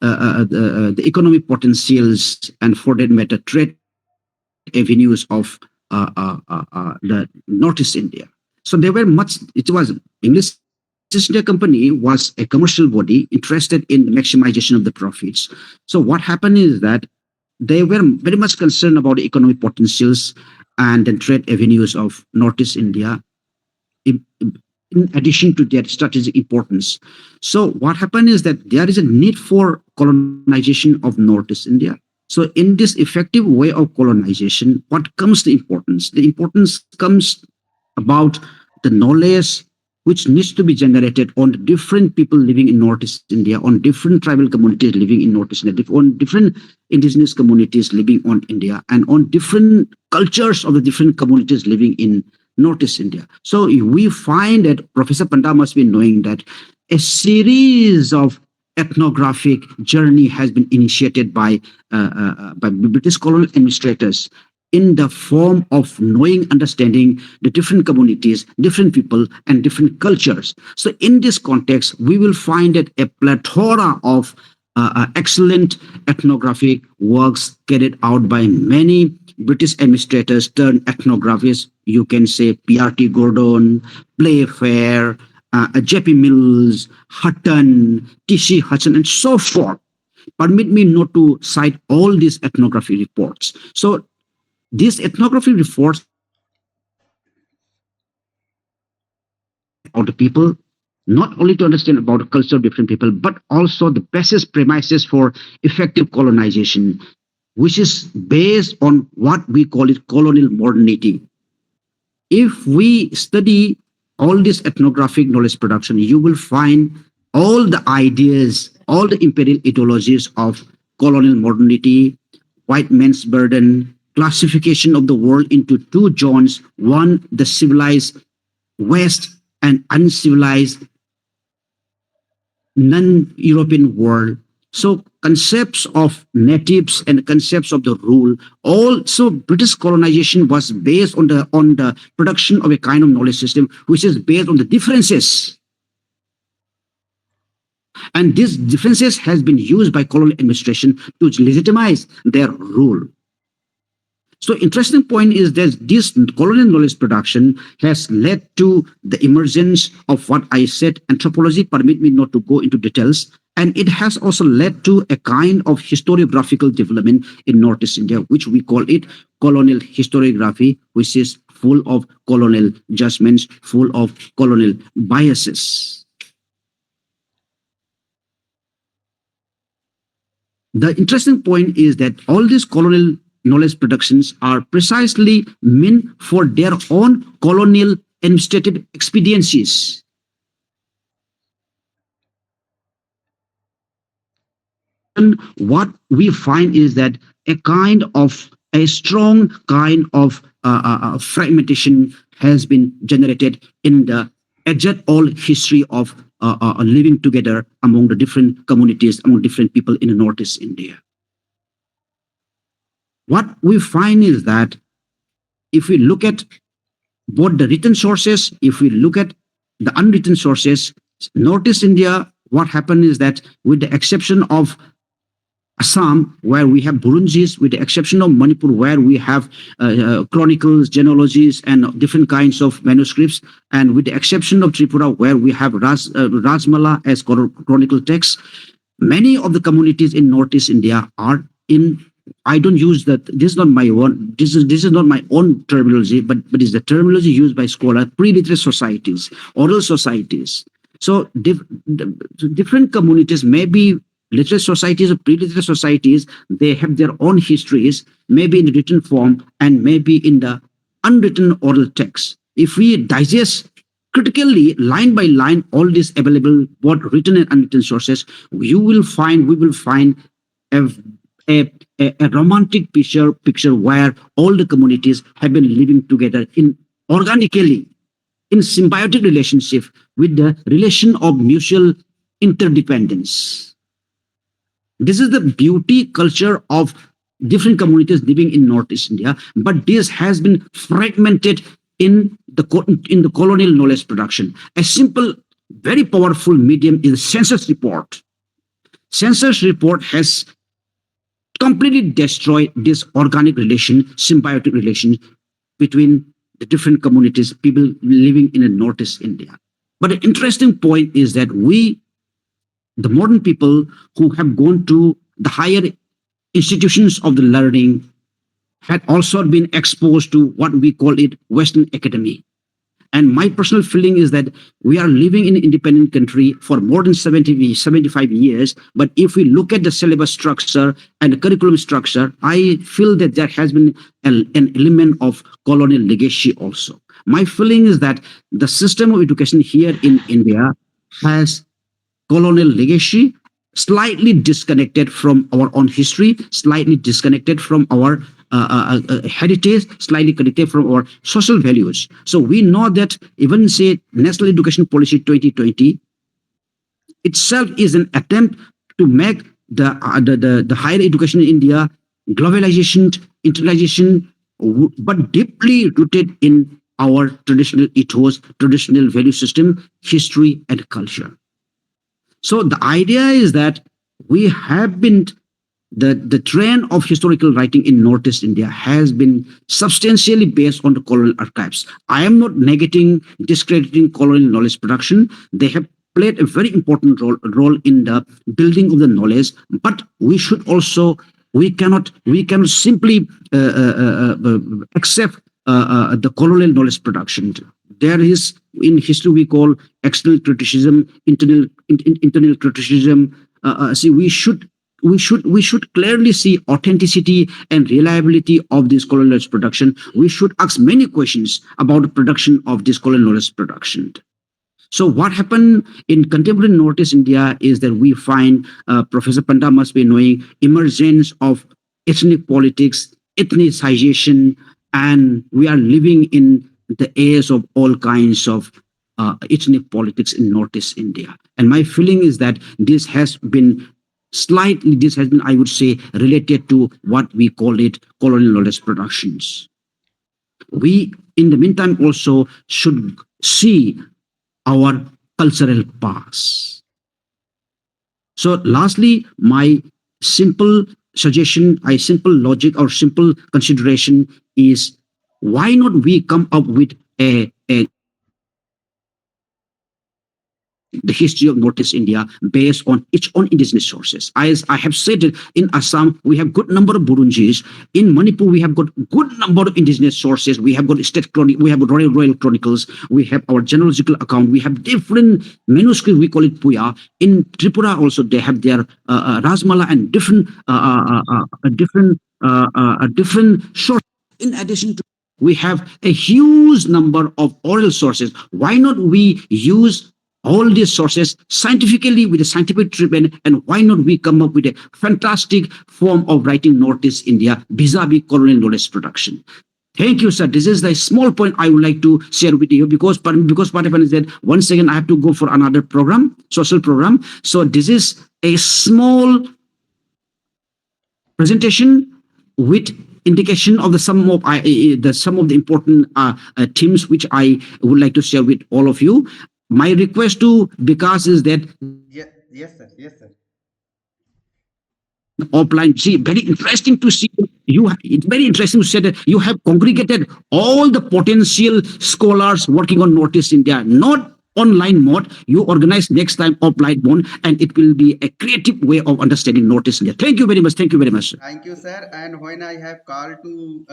the economic potentials and, for that matter, trade avenues of the Northeast India. So they were much, it was English East India Company was a commercial body interested in the maximization of the profits. So what happened is that they were very much concerned about the economic potentials and the trade avenues of Northeast India, in addition to their strategic importance. So what happened is that there is a need for colonization of Northeast India. So in this effective way of colonization, what comes the importance? The importance comes about the knowledge which needs to be generated on different people living in Northeast India, on different tribal communities living in Northeast India, on different indigenous communities living on India, and on different cultures of the different communities living in Northeast India. So we find that Professor Panda must be knowing that a series of ethnographic journey has been initiated by British colonial administrators in the form of knowing, understanding the different communities, different people, and different cultures. So in this context, we will find that a plethora of excellent ethnographic works carried out by many British administrators turned ethnographers. You can say P.R.T. Gordon, Playfair, J.P. Mills, Hutton, T.C. Hudson, and so forth. Permit me not to cite all these ethnography reports. So these ethnography reports about the people, not only to understand about the culture of different people, but also the basis premises for effective colonization, which is based on what we call it colonial modernity. If we study all this ethnographic knowledge production, you will find all the ideas, all the imperial ideologies of colonial modernity, white man's burden, classification of the world into two zones, one, the civilized West, and uncivilized non-European world. So concepts of natives and concepts of the rule, also British colonization was based on the production of a kind of knowledge system which is based on the differences. And these differences has been used by colonial administration to legitimize their rule. So interesting point is that this colonial knowledge production has led to the emergence of what I said, anthropology. Permit me not to go into details. And it has also led to a kind of historiographical development in Northeast India, which we call it colonial historiography, which is full of colonial judgments, full of colonial biases. The interesting point is that all these colonial knowledge productions are precisely meant for their own colonial administrative expediencies. And what we find is that a strong kind of fragmentation has been generated in the age-old history of living together among the different communities, among different people in Northeast India. What we find is that if we look at both the written sources, if we look at the unwritten sources, Northeast India, what happened is that with the exception of Assam, where we have Burunjis, with the exception of Manipur, where we have chronicles, genealogies, and different kinds of manuscripts, and with the exception of Tripura, where we have Rajmala as chronicle texts. Many of the communities in Northeast India are in. I don't use that. This is not my own. This is not my own terminology, but is the terminology used by scholars. Pre-literate societies, oral societies. So different communities, maybe literate societies or pre-literate societies, they have their own histories, maybe in written form and maybe in the unwritten oral text. If we digest critically, line by line, all these available, both written and unwritten sources, we will find a, a romantic picture where all the communities have been living together in organically, in symbiotic relationship with the relation of mutual interdependence. This is the beauty culture of different communities living in Northeast India, but this has been fragmented in the colonial knowledge production. A simple, very powerful medium is the census report. Census report has completely destroyed this organic relation, symbiotic relation between the different communities, people living in the Northeast India. But an interesting point is that we, the modern people who have gone to the higher institutions of the learning, had also been exposed to what we call it Western academy. And my personal feeling is that we are living in an independent country for more than 75 years. But if we look at the syllabus structure and the curriculum structure, I feel that there has been an element of colonial legacy also. My feeling is that the system of education here in India has colonial legacy, slightly disconnected from our own history, slightly disconnected from our heritage, slightly connected from our social values. So we know that even say National Education Policy 2020 itself is an attempt to make the higher education in India globalization, internalization, but deeply rooted in our traditional ethos, traditional value system, history, and culture. So the idea is that we have been, the trend of historical writing in Northeast India has been substantially based on the colonial archives. I am not negating, discrediting colonial knowledge production. They have played a very important role in the building of the knowledge, but we should also, we cannot simply accept the colonial knowledge production. There is, in history we call external criticism, internal criticism. See, we should clearly see authenticity and reliability of this colonial knowledge production. We should ask many questions about the production of this colonial knowledge production. So what happened in contemporary Northeast India is that we find, Professor Panda must be knowing, emergence of ethnic politics, ethnicization, and we are living in the age of all kinds of ethnic politics in Northeast India. And my feeling is that this has been, I would say, related to what we call it colonial knowledge productions. We, in the meantime, also should see our cultural past. So lastly, my simple suggestion, simple logic or simple consideration is, why not we come up with the history of Northeast India based on its own indigenous sources. As I have said, in Assam, we have good number of Burunjis. In Manipur, we have got good number of indigenous sources. We have got we have got royal chronicles. We have our genealogical account. We have different manuscripts. We call it Puya. In Tripura also, they have their Rasmala and different sources. In addition to, we have a huge number of oral sources. Why not we use all these sources scientifically with a scientific treatment, and why not we come up with a fantastic form of writing Northeast India vis-a-vis colonial knowledge production. Thank you, sir. This is the small point I would like to share with you, because what happens is that once again I have to go for another program, social program. So this is a small presentation with indication of some of the important themes which I would like to share with all of you. My request to Vikas is that Yes, sir. Yes, sir. offline. See, very interesting to see you. It's very interesting to say that you have congregated all the potential scholars working on Northeast India, not online mode. You organize next time offline mode, and it will be a creative way of understanding Northeast India. Thank you very much. Thank you very much. Thank you, sir. And when I have called to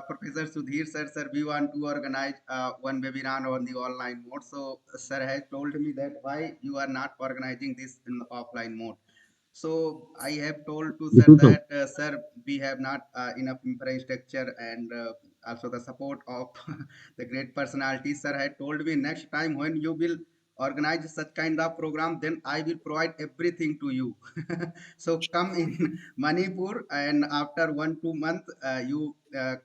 Professor Sudhir, sir, we want to organize one webinar on the online mode. So, sir has told me that why you are not organizing this in the offline mode. So I have told to sir that sir, we have not enough infrastructure and also the support of the great personalities. Sir had told me next time when you will organize such kind of program, then I will provide everything to you. So come in Manipur, and after 1 2 months, you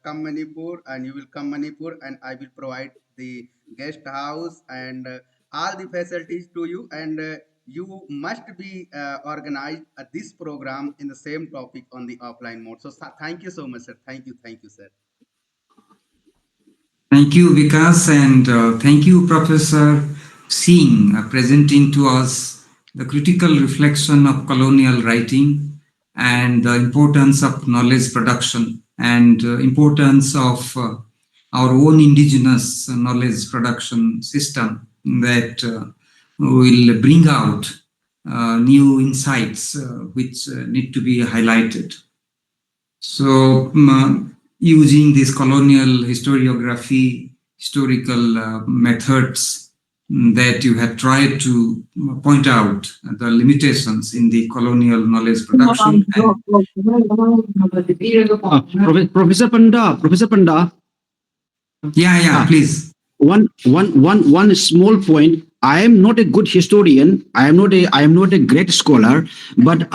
come Manipur, and you will come Manipur, and I will provide the guest house and all the facilities to you, and you must be organized this program in the same topic on the offline mode. So thank you so much, sir. Thank you, sir. Thank you, Vikas, and thank you, Professor Singh, presenting to us the critical reflection of colonial writing and the importance of knowledge production and importance of our own indigenous knowledge production system that will bring out new insights which need to be highlighted. So, using this colonial historiography, historical methods that you have tried to point out the limitations in the colonial knowledge production. Professor Panda. Yeah, please. One small point. I am not a good historian. I am not a great scholar. But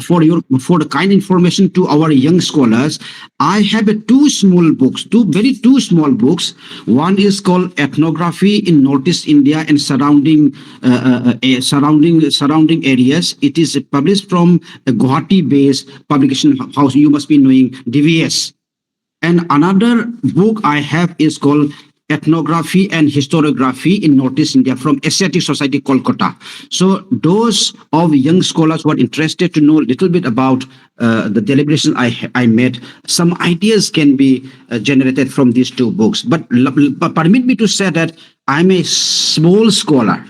for the kind information to our young scholars, I have two small books, two small books. One is called Ethnography in Northeast India and surrounding areas. It is published from a Guwahati-based publication house. You must be knowing DVS. And another book I have is called Ethnography and Historiography in Northeast India from Asiatic Society, Kolkata. So those of young scholars who are interested to know a little bit about the deliberation I made, some ideas can be generated from these two books. But permit me to say that I'm a small scholar.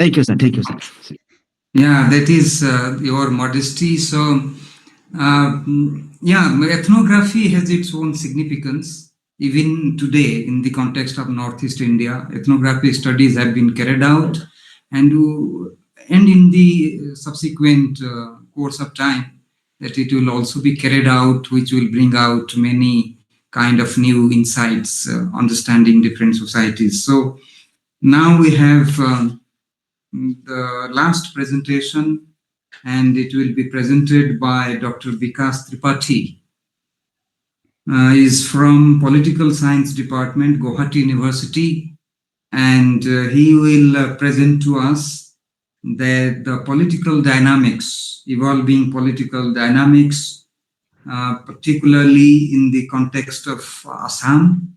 Thank you, sir. Thank you, sir. Yeah, that is your modesty. So, ethnography has its own significance. Even today, in the context of Northeast India, ethnography studies have been carried out, and in the subsequent course of time, that it will also be carried out, which will bring out many kind of new insights, understanding different societies. So now we have the last presentation, and it will be presented by Dr. Vikas Tripathi. Is from Political Science Department, Guwahati University, and he will present to us the political dynamics, evolving political dynamics, particularly in the context of Assam.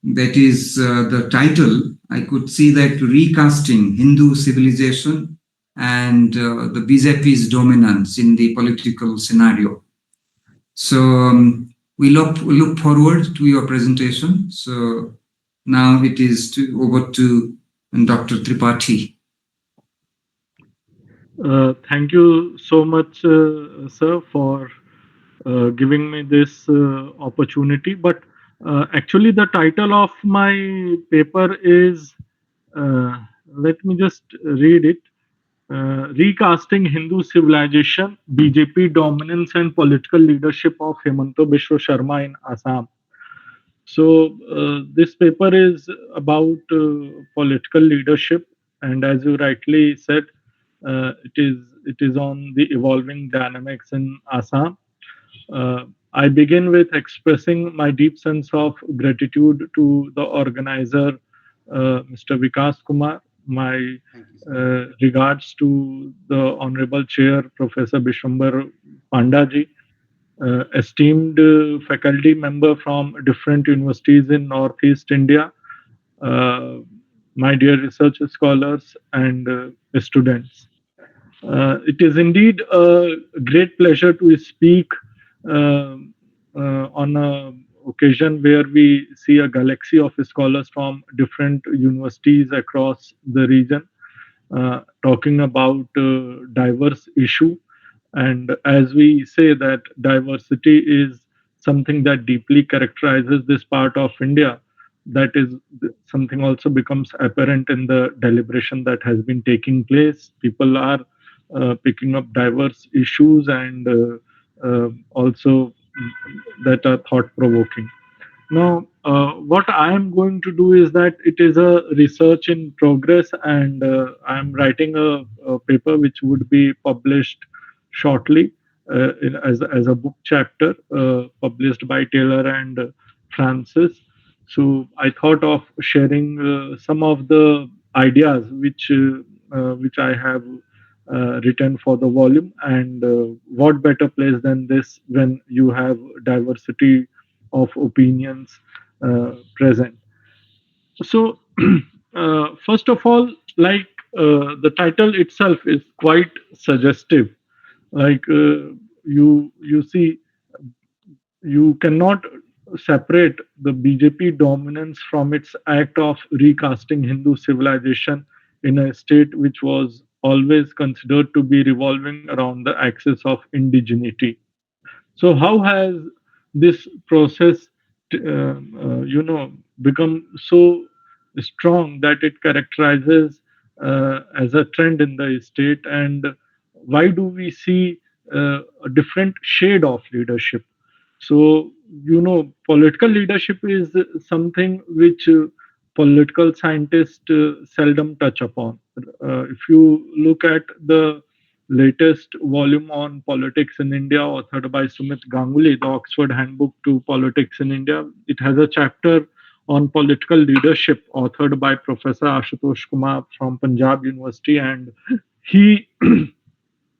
That is the title. I could see that Recasting Hindu Civilization and the BJP's dominance in the political scenario. So we look forward to your presentation. So now it is over to Dr. Tripathi. Thank you so much, sir, for giving me this opportunity. But actually, the title of my paper is, let me just read it. Recasting Hindu Civilization, BJP Dominance and Political Leadership of Himanta Biswa Sharma in Assam. So this paper is about political leadership, and as you rightly said, it is on the evolving dynamics in Assam. I begin with expressing my deep sense of gratitude to the organizer, Mr. Vikas Kumar. My regards to the Honorable Chair, Professor Bishwambar Pandaji, esteemed faculty member from different universities in Northeast India, my dear research scholars and students. It is indeed a great pleasure to speak uh, on a occasion where we see a galaxy of scholars from different universities across the region talking about diverse issue. And as we say that diversity is something that deeply characterizes this part of India, that is something also becomes apparent in the deliberation that has been taking place. People are picking up diverse issues and also that are thought provoking. Now, what I am going to do is that it is a research in progress, and I am writing a paper which would be published shortly as a book chapter published by Taylor and Francis. So I thought of sharing some of the ideas which I have written for the volume, and what better place than this when you have diversity of opinions present. So, first of all, like the title itself is quite suggestive. Like you see, you cannot separate the BJP dominance from its act of recasting Hindu civilization in a state which was always considered to be revolving around the axis of indigeneity. So how has this process, become so strong that it characterizes as a trend in the state, and why do we see a different shade of leadership? So, political leadership is something which political scientists seldom touch upon. If you look at the latest volume on politics in India, authored by Sumit Ganguly, the Oxford Handbook to Politics in India, it has a chapter on political leadership, authored by Professor Ashutosh Kumar from Punjab University, and he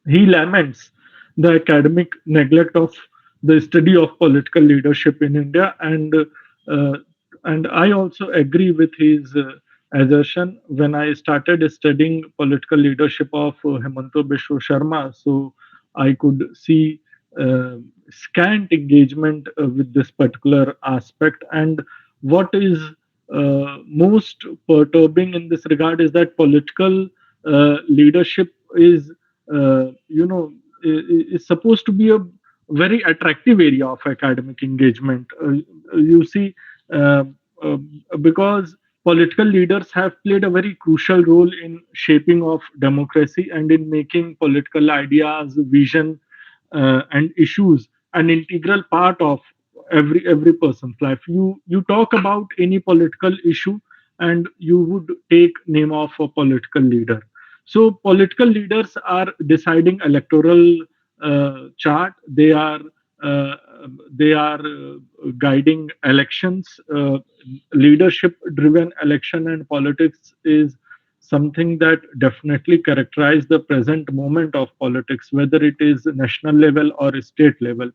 he laments the academic neglect of the study of political leadership in India, uh, and I also agree with his assertion. When I started studying political leadership of Himanta Biswa Sharma, so I could see uh, scant engagement with this particular aspect. And what is most perturbing in this regard is that political leadership is is supposed to be a very attractive area of academic engagement. You see, uh, uh, because political leaders have played a very crucial role in shaping of democracy and in making political ideas, vision, and issues an integral part of every person's life. You talk about any political issue, and you would take name of a political leader. So political leaders are deciding electoral chart. Uh, they are guiding elections. Leadership driven election and politics is something that definitely characterize the present moment of politics, whether it is national level or state level.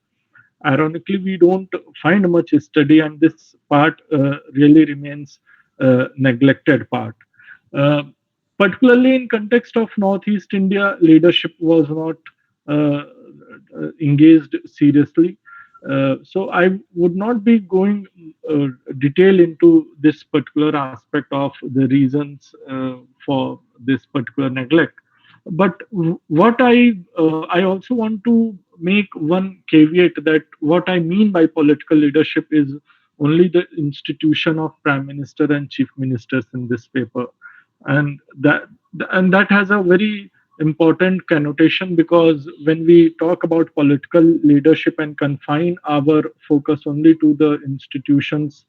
Ironically, we don't find much study, and this part really remains neglected part. Uh, Particularly in context of Northeast India, leadership was not uh, engaged seriously. So I would not be going detail into this particular aspect of the reasons for this particular neglect. But what I also want to make one caveat that what I mean by political leadership is only the institution of prime minister and chief ministers in this paper, and that has a very important connotation, because when we talk about political leadership and confine our focus only to the institutions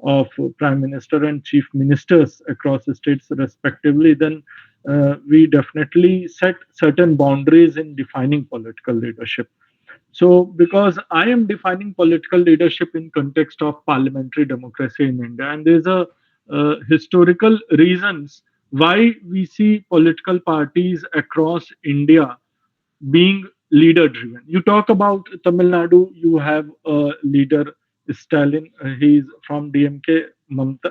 of prime minister and chief ministers across the states respectively, then we definitely set certain boundaries in defining political leadership. So, because I am defining political leadership in context of parliamentary democracy in India, and there's a historical reasons why we see political parties across India being leader driven. You talk about Tamil Nadu, you have a leader, Stalin. He's from DMK. Mamta,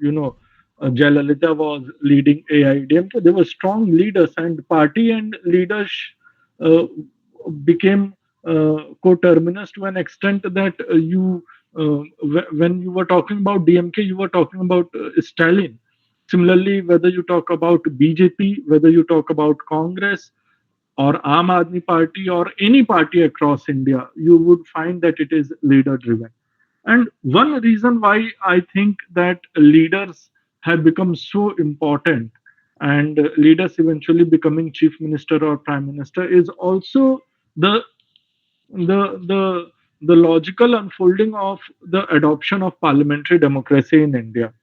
you know, Jayalalitha was leading AIDMK. There were strong leaders, and party and leaders uh, became coterminous to an extent that when you were talking about DMK, you were talking about Stalin. Similarly, whether you talk about BJP, whether you talk about Congress or Aam Aadmi Party or any party across India, you would find that it is leader driven. And one reason why I think that leaders have become so important and leaders eventually becoming chief minister or prime minister is also the the the the logical unfolding of the adoption of parliamentary democracy in India,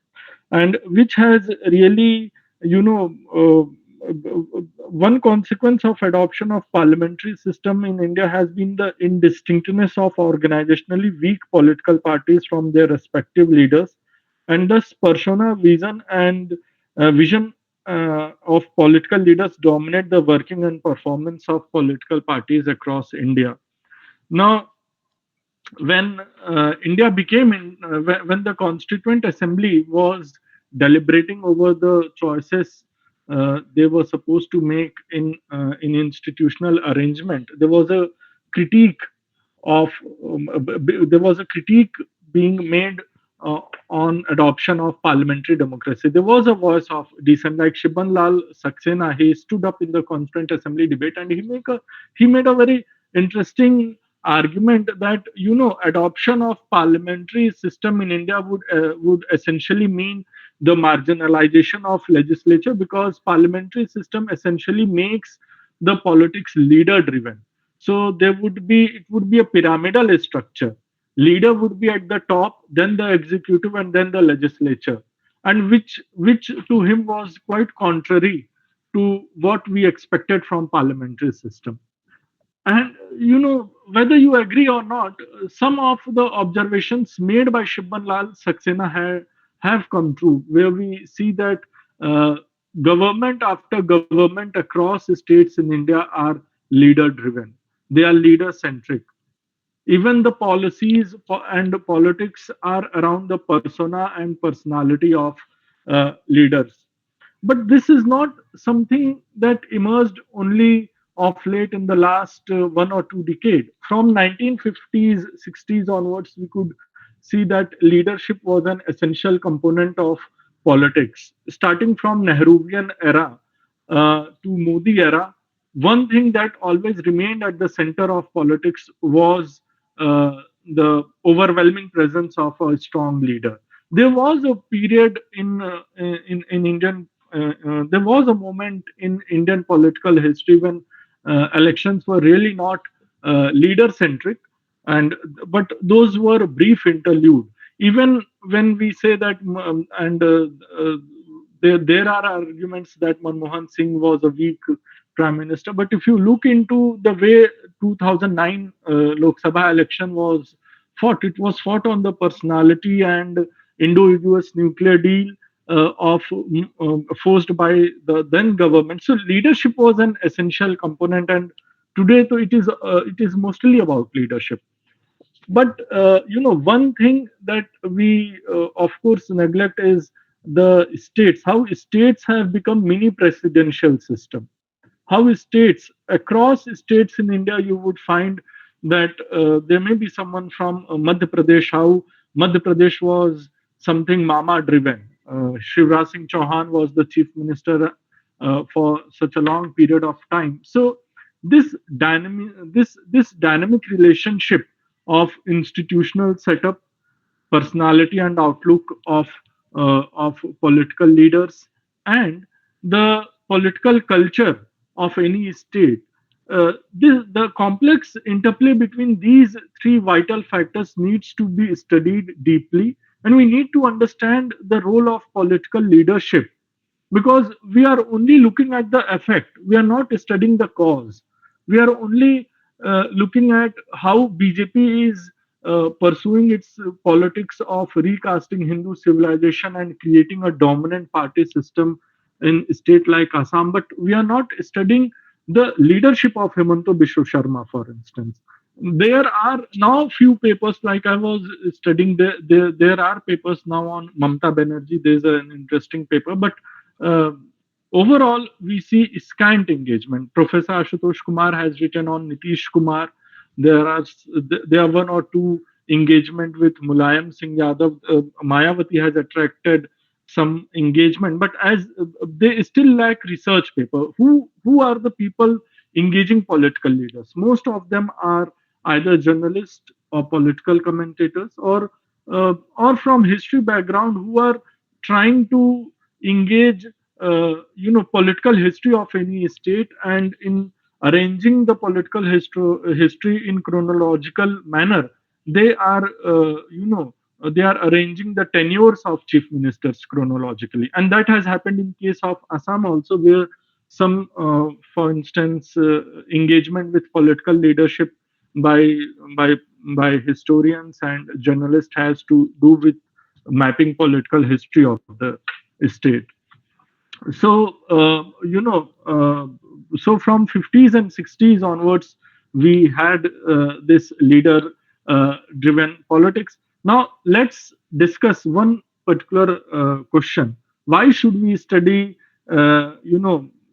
and which has really, you know, one consequence of adoption of parliamentary system in India has been the indistinctness of organizationally weak political parties from their respective leaders, and thus persona, vision, and vision of political leaders dominate the working and performance of political parties across India. Now, when India became when the Constituent Assembly was deliberating over the choices they were supposed to make in institutional arrangement, there was a critique of there was a critique being made uh, on adoption of parliamentary democracy. There was a voice of dissent, like Shibban Lal Saxena. He stood up in the Constituent Assembly debate and he made a very interesting argument that, you know, adoption of parliamentary system in India would essentially mean the marginalization of legislature, because parliamentary system essentially makes the politics leader driven. So it would be a pyramidal structure. Leader would be at the top, then the executive, and then the legislature, and which to him was quite contrary to what we expected from parliamentary system. And, you know, whether you agree or not, some of the observations made by Shibban Lal Saxena have come true, where we see that uh, government after government across states in India are leader driven. They are leader centric. Even the policies and politics are around the persona and personality of leaders. But this is not something that emerged only of late in the last 1 or 2 decades. From 1950s, 60s onwards, we could see that leadership was an essential component of politics. Starting from Nehruvian era to Modi era, one thing that always remained at the center of politics was the overwhelming presence of a strong leader. There was a period in Indian there was a moment in Indian political history when elections were really not leader centric, and but those were a brief interlude. Even when we say that, there are arguments that Manmohan Singh was a weak prime minister, but if you look into the way 2009 Lok Sabha election was fought, it was fought on the personality and Indo-US nuclear deal forced by the then government. So leadership was an essential component, and today, so it is mostly about leadership. But you know, one thing that we of course neglect is the states. How states have become mini presidential system. How states, across states in India, you would find that there may be someone from Madhya Pradesh. How Madhya Pradesh was something Mama driven. Shivraj Singh Chauhan was the chief minister for such a long period of time. So this dynamic relationship of institutional setup, personality and outlook of political leaders, and the political culture of any state. The complex interplay between these three vital factors needs to be studied deeply, and we need to understand the role of political leadership, because we are only looking at the effect. We are not studying the cause. We are only looking at how BJP is pursuing its politics of recasting Hindu civilization and creating a dominant party system in a state like Assam. But we are not studying the leadership of Himanta Biswa Sharma, for instance. There are now few papers, like I was studying, there are papers now on Mamta Banerjee. There's an interesting paper, but uh, overall we see scant engagement. Professor Ashutosh Kumar has written on Nitish Kumar. There are one or two engagement with Mulayam Singh Yadav. Mayawati has attracted some engagement, but as they still lack research paper. Who are the people engaging political leaders? Most of them are either journalists or political commentators, or from history background, who are trying to engage political history of any state, and in arranging the political history in chronological manner, they are they are arranging the tenures of chief ministers chronologically, and that has happened in case of Assam also, where some for instance engagement with political leadership by by by historians and journalists has to do with mapping political history of the state. So so from 50s and 60s onwards, we had this leader driven politics. Now let's discuss one particular question: why should we study or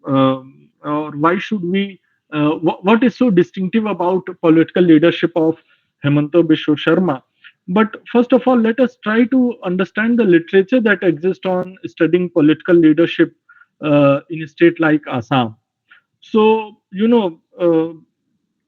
why should we what is so distinctive about political leadership of Hemanta Biswa Sharma? But first of all, let us try to understand the literature that exists on studying political leadership in a state like Assam. So,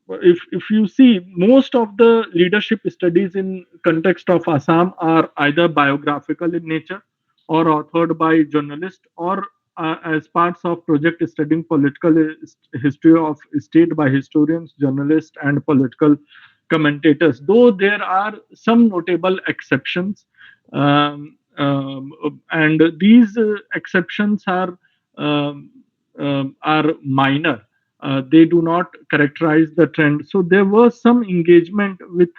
if you see, most of the leadership studies in context of Assam are either biographical in nature, or authored by journalists, or as parts of project studying political history of state by historians, journalists, and political commentators. Though there are some notable exceptions, and these exceptions are minor. They do not characterize the trend. So there was some engagement with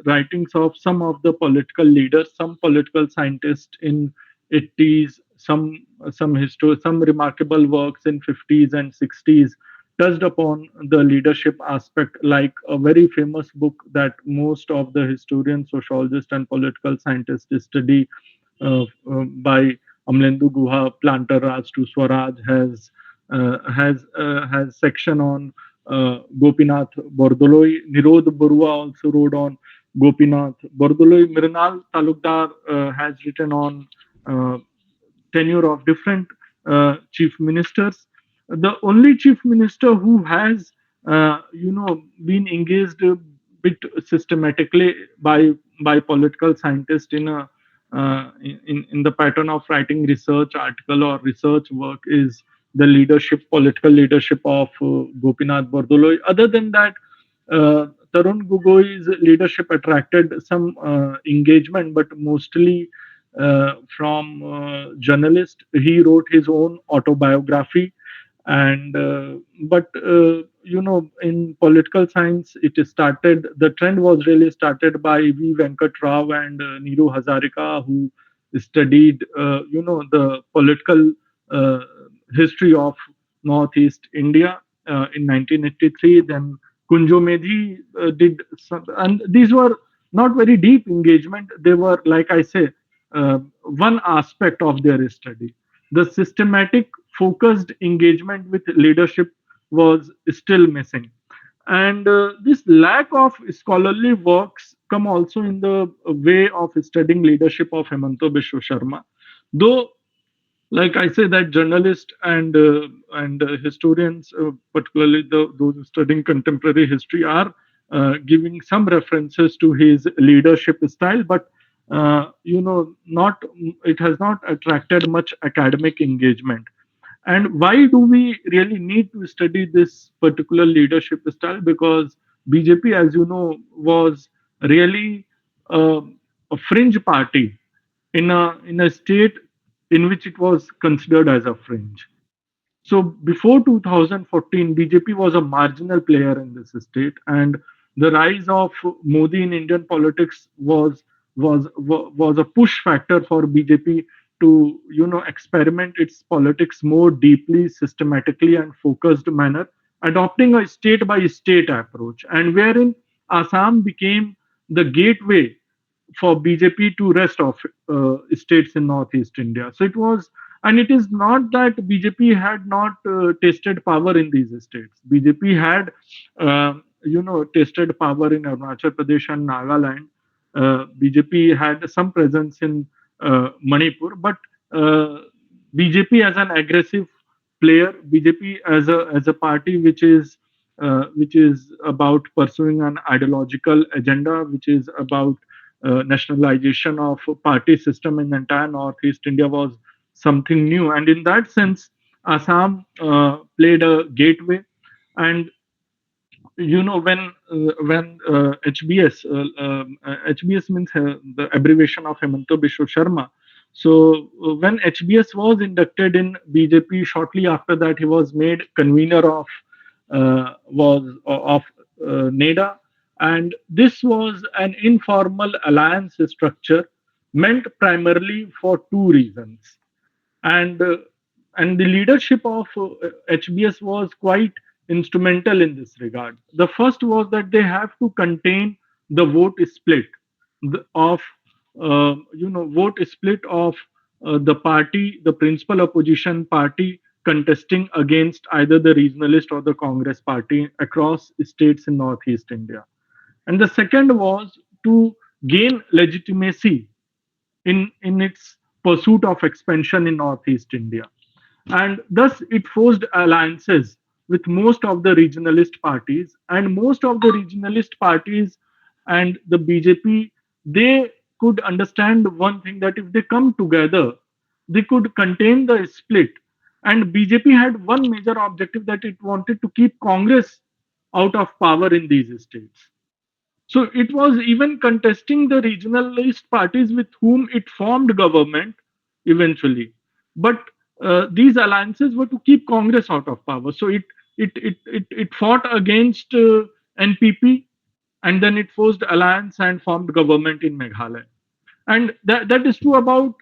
writings of some of the political leaders, some political scientists in 80s, some remarkable works in 50s and 60s touched upon the leadership aspect, like a very famous book that most of the historians, sociologists, and political scientists study by Amlendu Guha, Planter Raj to Swaraj, has section on Gopinath Bordoloi. Nirod Barua also wrote on Gopinath Bordoloi. Mirnal Talukdar has written on uh, tenure of different chief ministers. The only chief minister who has, been engaged a bit systematically by political scientists in a in the pattern of writing research article or research work is the political leadership of Gopinath Bordoloi. Other than that, Tarun Gogoi's leadership attracted some engagement, but mostly from journalist. He wrote his own autobiography, and but in political science, the trend was really started by V. Venkat Rao and Neeru Hazarika, who studied the political uh, history of Northeast India in 1983. Then Kunjo Medhi did some, and these were not very deep engagement. They were, like I say, one aspect of their study. The systematic, focused engagement with leadership was still missing. And this lack of scholarly works come also in the way of studying leadership of Hemanta Biswa Sharma. Though, like I say, that journalists and historians, particularly those studying contemporary history, are giving some references to his leadership style, but not it has not attracted much academic engagement. And why do we really need to study this particular leadership style? Because BJP, as you know, was really uh, a fringe party in a state in which it was considered as a fringe. So before 2014, BJP was a marginal player in this state, and the rise of Modi in Indian politics was a push factor for BJP to experiment its politics more deeply, systematically, and focused manner. adopting a state by state approach, and wherein Assam became the gateway for BJP to rest of states in Northeast India. So it was, and it is not that BJP had not tasted power in these states. BJP had, tasted power in Arunachal Pradesh and Nagaland. BJP had some presence in Manipur, but uh, BJP as an aggressive player, BJP as a party which is about pursuing an ideological agenda, which is about nationalization of party system in the entire Northeast India, was something new, and in that sense, Assam played a gateway. And when HBS HBS means the abbreviation of Himanta Biswa Sharma. So when HBS was inducted in BJP, shortly after that he was made convener of NEDA, and this was an informal alliance structure meant primarily for two reasons. And uh, and the leadership of HBS was quite instrumental in this regard. The first was that they have to contain the vote split of vote split of the party, the principal opposition party contesting against either the regionalist or the Congress party across states in Northeast India. And the second was to gain legitimacy in its pursuit of expansion in Northeast India. And thus it forced alliances with most of the regionalist parties, and most of the regionalist parties and the BJP, they could understand one thing, that if they come together, they could contain the split. And BJP had one major objective, that it wanted to keep Congress out of power in these states. So it was even contesting the regionalist parties with whom it formed government eventually. But these alliances were to keep Congress out of power. So it fought against NPP, and then it forced alliance and formed government in Meghalaya. And that is true about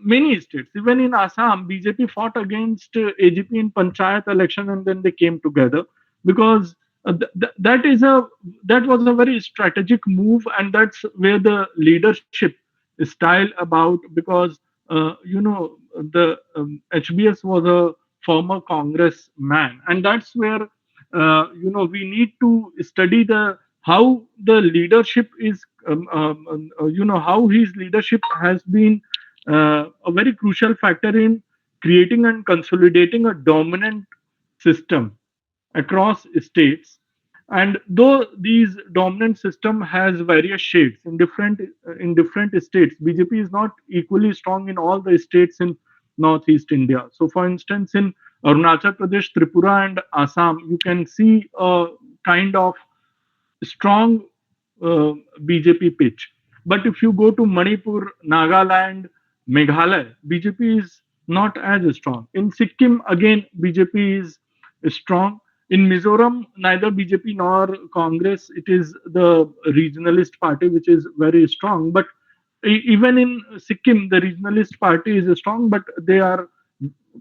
many states. Even in Assam, BJP fought against AGP in Panchayat election, and then they came together, because that was a very strategic move, and that's where the leadership style about, because the HBS was a former Congress man, and that's where we need to study the how the leadership is how his leadership has been a very crucial factor in creating and consolidating a dominant system across states. And though these dominant system has various shades in different states, BJP is not equally strong in all the states in Northeast India. So for instance, in Arunachal Pradesh, Tripura and Assam, you can see a kind of strong BJP pitch. But if you go to Manipur, Nagaland, Meghalaya, BJP is not as strong. In Sikkim, again, BJP is strong. In Mizoram, neither BJP nor Congress, it is the regionalist party which is very strong. But even in Sikkim, the regionalist party is strong, but they are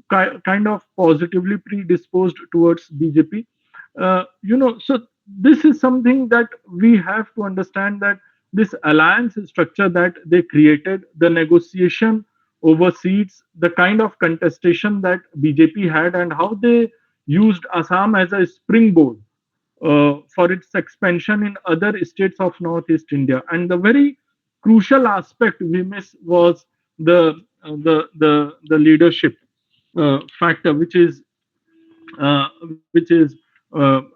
kind of positively predisposed towards BJP. So this is something that we have to understand, that this alliance structure that they created, the negotiation over seats, the kind of contestation that BJP had, and how they used Assam as a springboard for its expansion in other states of Northeast India. And the very crucial aspect we miss was the leadership factor, which is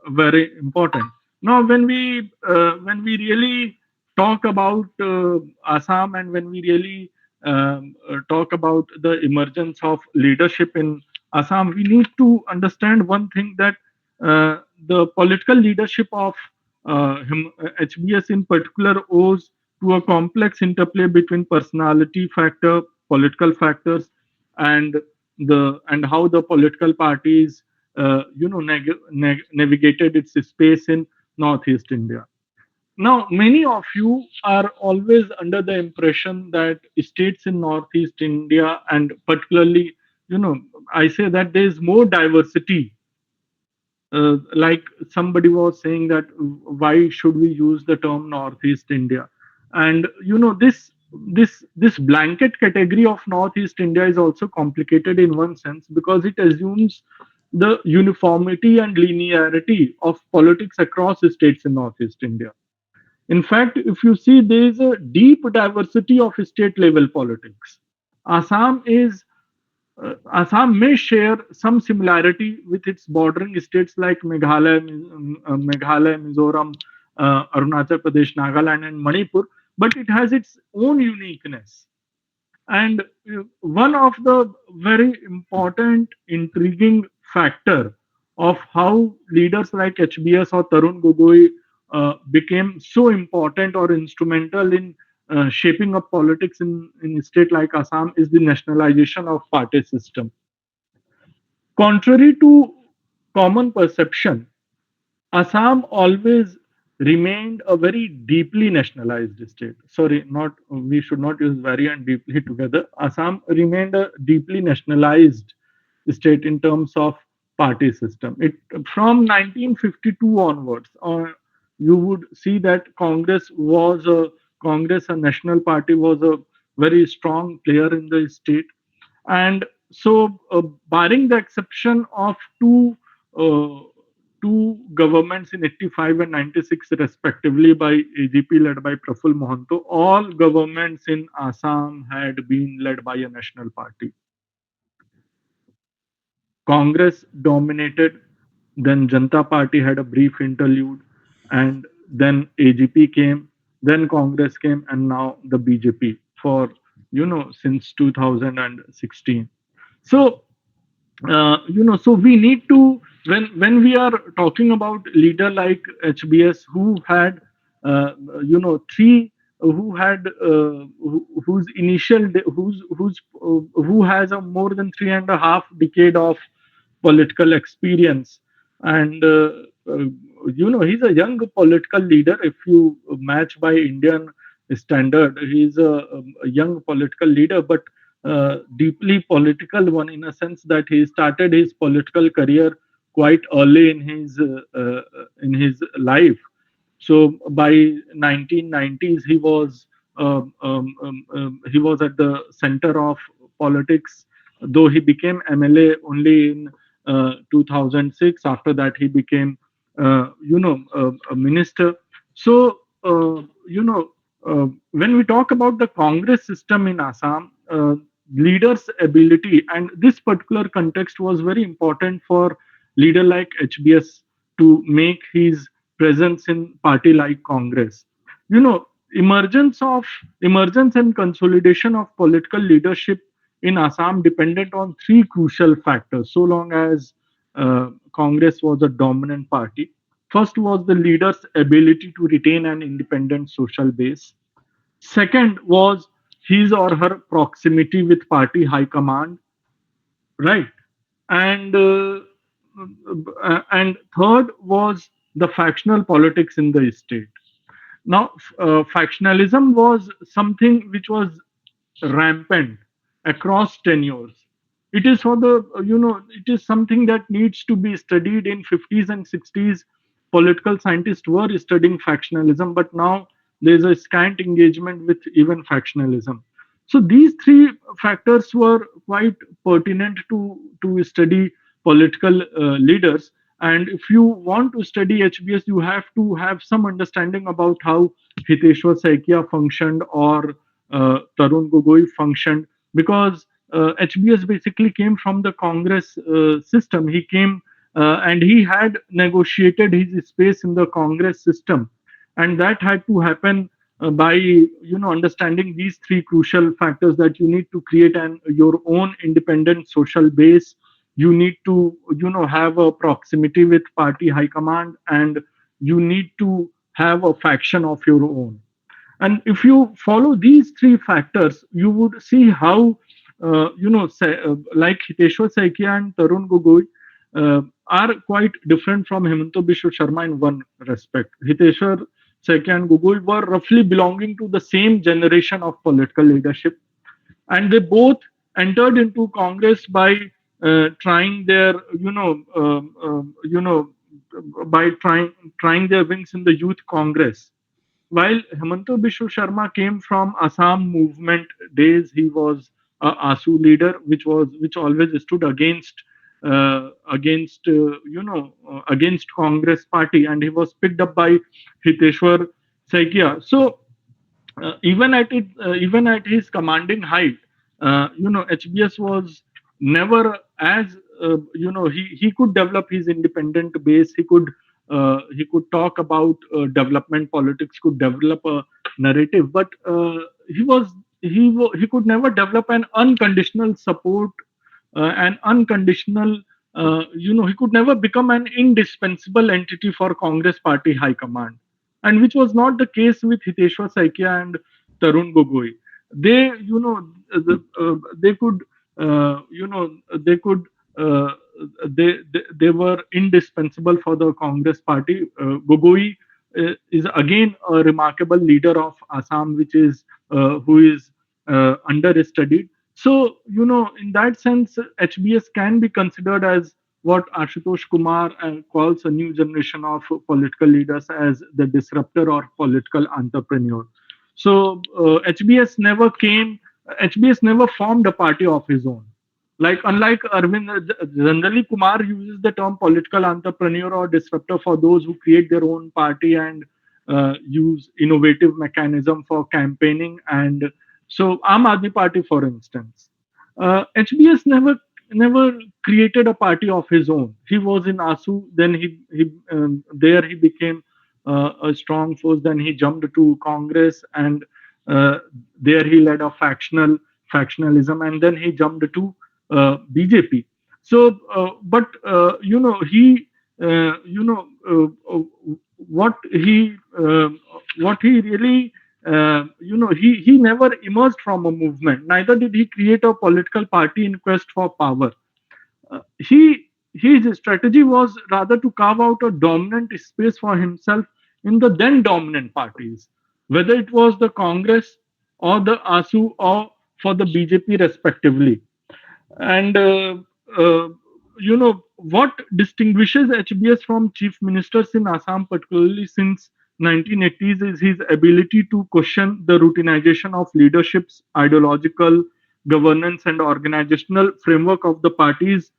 very important. Now, when we really talk about Assam, and when we really talk about the emergence of leadership in Assam, we need to understand one thing, that the political leadership of HBS in particular owes to a complex interplay between personality factor, political factors, and how the political parties navigated its space in Northeast India. Now, many of you are always under the impression that states in Northeast India, and particularly, I say that there is more diversity like somebody was saying that why should we use the term Northeast India? And this blanket category of Northeast India is also complicated in one sense because it assumes the uniformity and linearity of politics across states in Northeast India. In fact, if you see, there is a deep diversity of state level politics. Assam is Assam may share some similarity with its bordering states like Meghalaya, Mizoram, Arunachal Pradesh, Nagaland, and Manipur, but it has its own uniqueness. And one of the very important, intriguing factor of how leaders like HBS or Tarun Gogoi became so important or instrumental in shaping up politics in a state like Assam is the nationalization of party system. Contrary to common perception, Assam always remained a very deeply nationalized state. Sorry, not we should not use very and deeply together. Assam remained a deeply nationalized state in terms of party system. It from 1952 onwards, you would see that Congress, a national party, was a very strong player in the state, and so barring the exception of uh, two governments in 85 and 96 respectively by AGP led by Praful Mohanto, all governments in Assam had been led by a national party. Congress dominated, then Janata Party had a brief interlude, and then AGP came, then Congress came, and now the BJP for since 2016. So so we need to, when we are talking about leader like HBS who had three who had whose initial who has a more than 3.5 decade of political experience, and he's a young political leader. If you match by Indian standard, he's a young political leader, but deeply political one, in a sense that he started his political career quite early in his life. So by 1990s, he was at the center of politics, though he became MLA only in 2006. After that, he became a minister. So when we talk about the Congress system in Assam, leaders' ability, and this particular context was very important for leader like HBS to make his presence in party like Congress. You know, emergence and consolidation of political leadership in Assam depended on three crucial factors. So long as Congress was a dominant party, first was the leader's ability to retain an independent social base. Second was his or her proximity with party high command, right? And third was the factional politics in the state. Now, factionalism was something which was rampant across tenures. It is for the it is something that needs to be studied. In 50s and 60s, political scientists were studying factionalism, but now there is a scant engagement with even factionalism. So these three factors were quite pertinent to study political leaders. And if you want to study HBS, you have to have some understanding about how Hiteshwar Saikia functioned or Tarun Gogoi functioned, because HBS basically came from the Congress system. He came and he had negotiated his space in the Congress system, and that had to happen by understanding these three crucial factors, that you need to create your own independent social base, you need to have a proximity with party high command, and you need to have a faction of your own. And if you follow these three factors, you would see how, like Hiteshwar Saikia and Tarun Gogoi are quite different from Himanta Biswa Sharma in one respect. Hiteshwar Saikia and Gogoi were roughly belonging to the same generation of political leadership, and they both entered into Congress by trying their, by trying their wings in the Youth Congress. While Himanta Biswa Sharma came from Assam movement days, he was a ASU leader, which always stood against Congress party, and he was picked up by Hiteshwar Saikia. So even at his commanding height, HBS was never as he could develop his independent base. He could talk about development politics, could develop a narrative, but he could never develop an unconditional support, an unconditional he could never become an indispensable entity for Congress party high command, and which was not the case with Hiteshwar Saikia and Tarun Gogoi. They, they could, they could, uh, they were indispensable for the Congress party. Gogoi is again a remarkable leader of Assam, who is understudied. So, in that sense, HBS can be considered as what Ashutosh Kumar calls a new generation of political leaders as the disruptor or political entrepreneur. So HBS never formed a party of his own. Like unlike Arvind, generally Kumar uses the term political entrepreneur or disruptor for those who create their own party and use innovative mechanism for campaigning. And so Aam Aadmi Party, for instance, HBS never created a party of his own. He was in ASU, then there he became a strong force. Then he jumped to Congress, and uh, there he led a factionalism, and then he jumped to BJP. So, but he, what he, what he really, he never emerged from a movement. Neither did he create a political party in quest for power. His strategy was rather to carve out a dominant space for himself in the then dominant parties, whether it was the Congress or the ASU or for the BJP respectively. And uh, what distinguishes HBS from chief ministers in Assam, particularly since 1980s, is his ability to question the routinization of leadership's ideological governance and organizational framework of the parties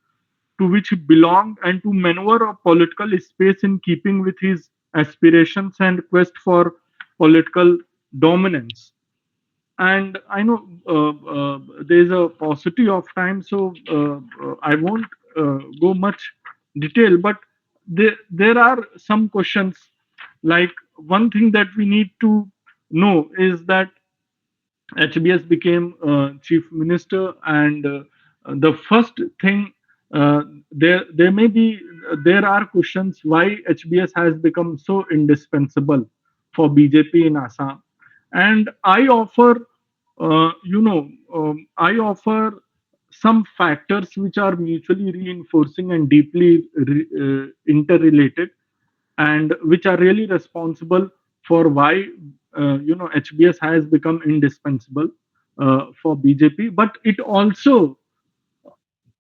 to which he belonged, and to maneuver a political space in keeping with his aspirations and quest for political dominance. And I know there's a paucity of time, so I won't go much detail, but there are some questions. Like, one thing that we need to know is that HBS became chief minister, and the first thing, uh, there are questions why HBS has become so indispensable for BJP in Assam, and I offer some factors which are mutually reinforcing and deeply interrelated, and which are really responsible for why HBS has become indispensable for BJP. But it also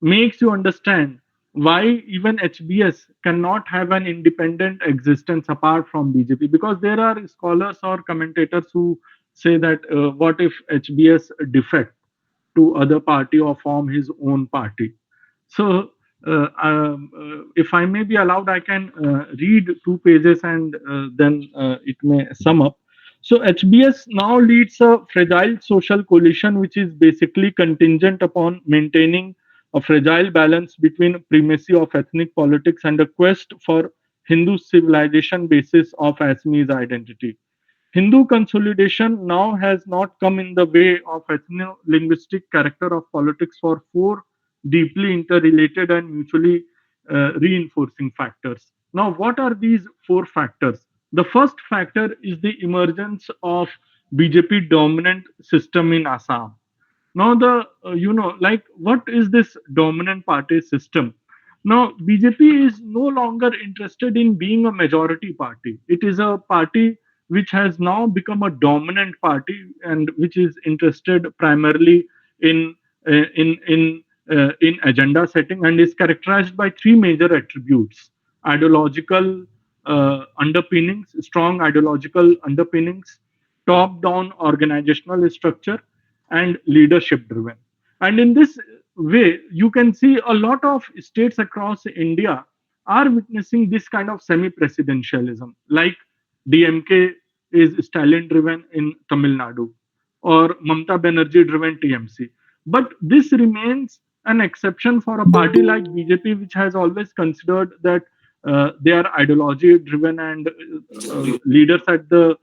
makes you understand why even HBS cannot have an independent existence apart from BJP, because there are scholars or commentators who say that what if HBS defect to other party or form his own party. So, if I may be allowed, I can read 2 pages, and then it may sum up. So, HBS now leads a fragile social coalition, which is basically contingent upon maintaining a fragile balance between primacy of ethnic politics and a quest for Hindu civilization basis of Assamese identity. Hindu consolidation now has not come in the way of ethno-linguistic character of politics for four deeply interrelated and mutually reinforcing factors. Now, what are these four factors? The first factor is the emergence of BJP dominant system in Assam. Now, like, what is this dominant party system? Now, BJP is no longer interested in being a majority party. It is a party which has now become a dominant party, and which is interested primarily in in agenda setting, and is characterized by three major attributes. ideological underpinnings, strong ideological underpinnings, top down organizational structure, and leadership driven. And in this way, you can see a lot of states across India are witnessing this kind of semi presidentialism, like DMK is Stalin driven in Tamil Nadu, or Mamta Banerjee driven TMC. But this remains an exception for a party like BJP, which has always considered that they are ideology driven, and leaders at the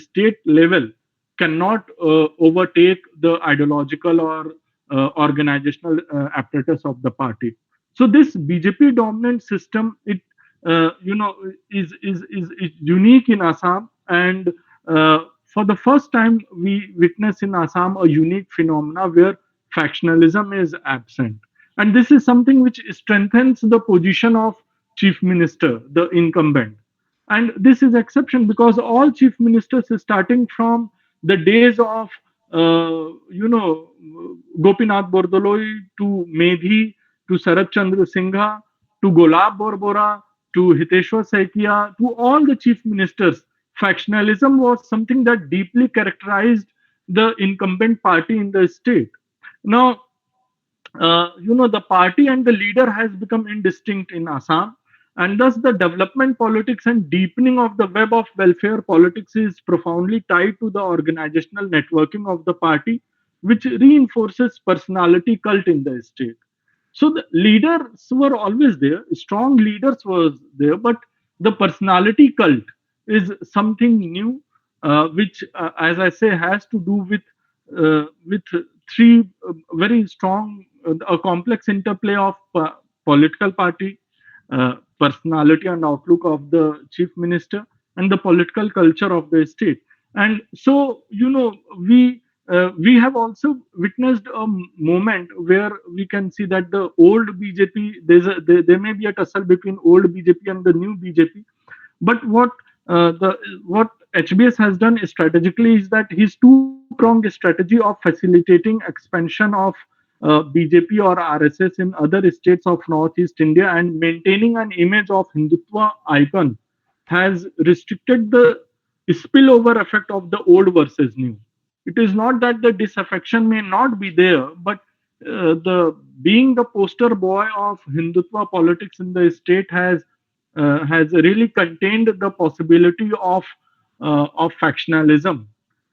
state level cannot overtake the ideological or organizational apparatus of the party. So this BJP dominant system, it is unique in Assam, and for the first time we witness in Assam a unique phenomena where factionalism is absent, and this is something which strengthens the position of chief minister, the incumbent. And this is exception because all chief ministers starting from the days of Gopinath Bordoloi to Medhi to Sarat Chandra Singha to Golab Borbora to Hiteshwar Saikia to all the chief ministers, factionalism was something that deeply characterized the incumbent party in the state. Now, the party and the leader has become indistinct in Assam, and thus the development politics and deepening of the web of welfare politics is profoundly tied to the organizational networking of the party, which reinforces personality cult in the state. So the leaders were always there, strong leaders was there, but the personality cult is something new, which, as I say, has to do with three very strong, a complex interplay of political party, personality and outlook of the chief minister, and the political culture of the state. And so, we have also witnessed a moment where we can see that the old BJP, there may be a tussle between old BJP and the new BJP. But what HBS has done strategically is that his two-pronged strategy of facilitating expansion of BJP or RSS in other states of Northeast India and maintaining an image of Hindutva icon has restricted the spillover effect of the old versus new. It is not that the disaffection may not be there, but the being the poster boy of Hindutva politics in the state has really contained the possibility of factionalism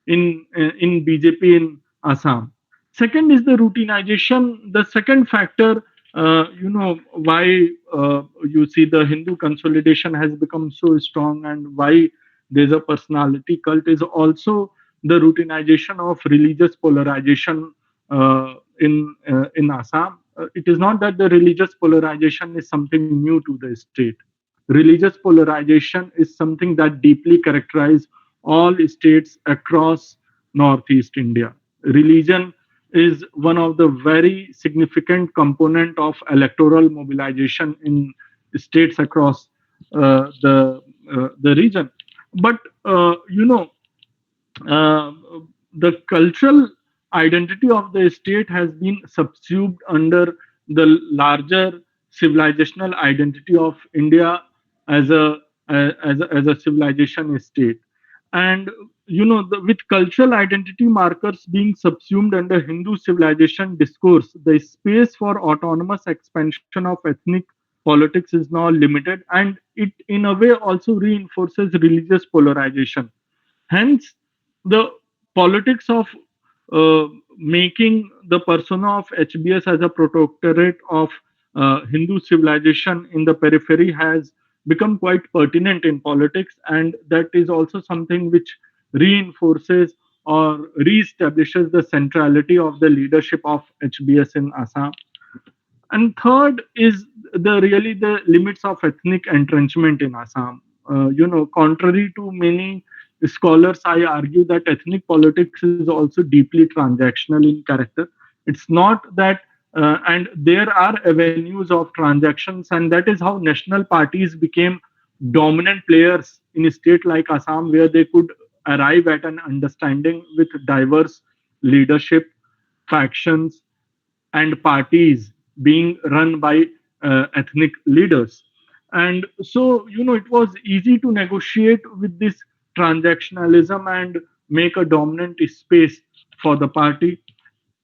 in BJP in Assam. Second is the routinization. The second factor, why you see the Hindu consolidation has become so strong and why there's a personality cult is also the routinization of religious polarization in Assam. It is not that the religious polarization is something new to the state. Religious polarization is something that deeply characterizes all states across Northeast India. Religion is one of the very significant component of electoral mobilization in states across the region. But uh, the cultural identity of the state has been subsumed under the larger civilizational identity of India as a civilization state. And with cultural identity markers being subsumed under Hindu civilization discourse, the space for autonomous expansion of ethnic politics is now limited, and it in a way also reinforces religious polarization. Hence, the politics of making the persona of HBS as a protectorate of Hindu civilization in the periphery has become quite pertinent in politics, and that is also something which reinforces or re-establishes the centrality of the leadership of HBS in Assam. And third is the limits of ethnic entrenchment in Assam. Contrary to many scholars, I argue that ethnic politics is also deeply transactional in character. It's not that, and there are avenues of transactions, and that is how national parties became dominant players in a state like Assam, where they could arrive at an understanding with diverse leadership, factions, and parties being run by ethnic leaders. And so, it was easy to negotiate with this transactionalism and make a dominant space for the party.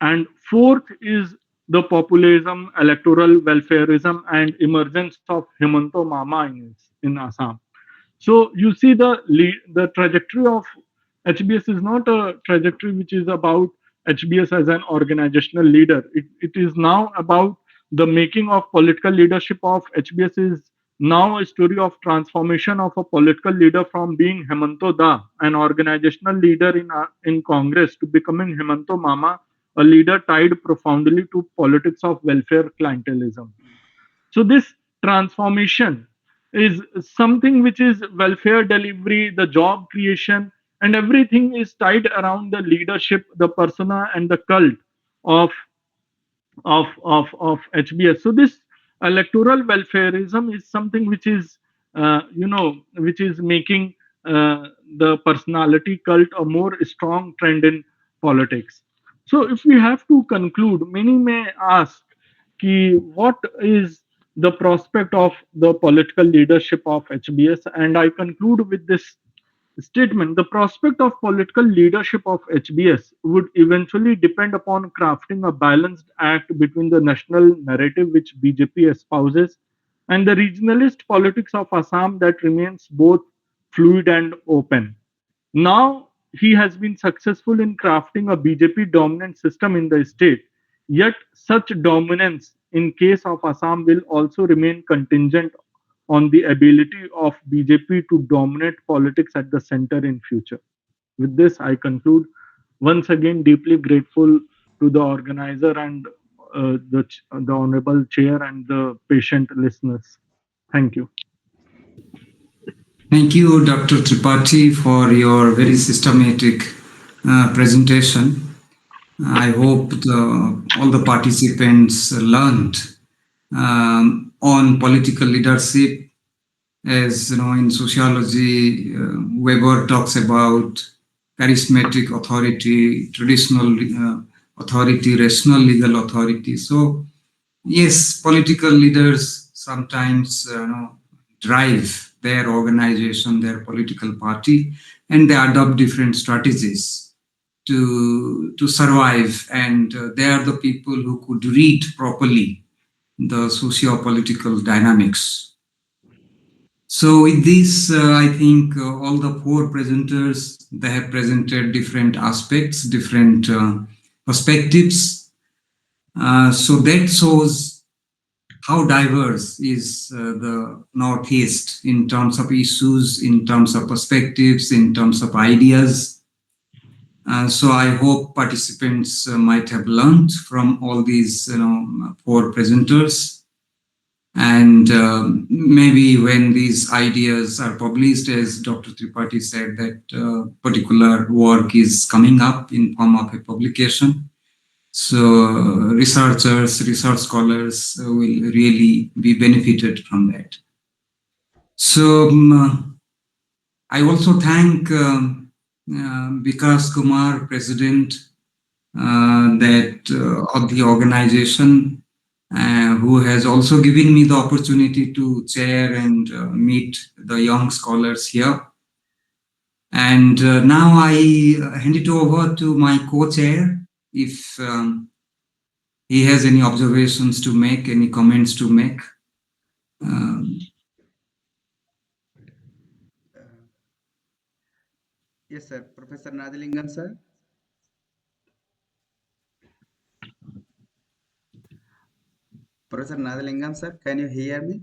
And fourth is the populism, electoral welfareism, and emergence of Himanta Mama in Assam. So you see the trajectory of HBS is not a trajectory which is about HBS as an organizational leader. It is now about the making of political leadership of HBS is now a story of transformation of a political leader from being Hemanto Da, an organizational leader in Congress, to becoming Hemanto Mama, a leader tied profoundly to politics of welfare clientelism. So this transformation is something which is welfare delivery, the job creation, and everything is tied around the leadership, the persona, and the cult of of HBS. So this electoral welfareism is something which is which is making the personality cult a more strong trend in politics. So if we have to conclude, many may ask, what is the prospect of the political leadership of HBS? And I conclude with this statement: the prospect of political leadership of HBS would eventually depend upon crafting a balanced act between the national narrative which BJP espouses and the regionalist politics of Assam that remains both fluid and open. Now he has been successful in crafting a BJP dominant system in the state, yet such dominance in case of Assam will also remain contingent on the ability of BJP to dominate politics at the center in future. With this, I conclude. Once again, deeply grateful to the organizer and the honorable chair and the patient listeners. Thank you. Thank you, Dr. Tripathi, for your very systematic presentation. I hope all the participants learned on political leadership. As you know, in sociology, Weber talks about charismatic authority, traditional authority, rational legal authority. So, yes, political leaders sometimes drive their organization, their political party, and they adopt different strategies to survive. And they are the people who could read properly the socio-political dynamics. So with this, I think all the four presenters, they have presented different aspects, different perspectives. So that shows how diverse is the Northeast in terms of issues, in terms of perspectives, in terms of ideas. So I hope participants might have learned from all these four presenters. And maybe when these ideas are published, as Dr. Tripathi said, that particular work is coming up in form of a publication. So researchers, research scholars will really be benefited from that. So I also thank Vikas Kumar, President of the organization, who has also given me the opportunity to chair and meet the young scholars here. And now I hand it over to my co-chair if he has any observations to make, any comments to make. Yes, sir. Professor Ngalengnam, sir. Professor Ngalengnam, sir, can you hear me?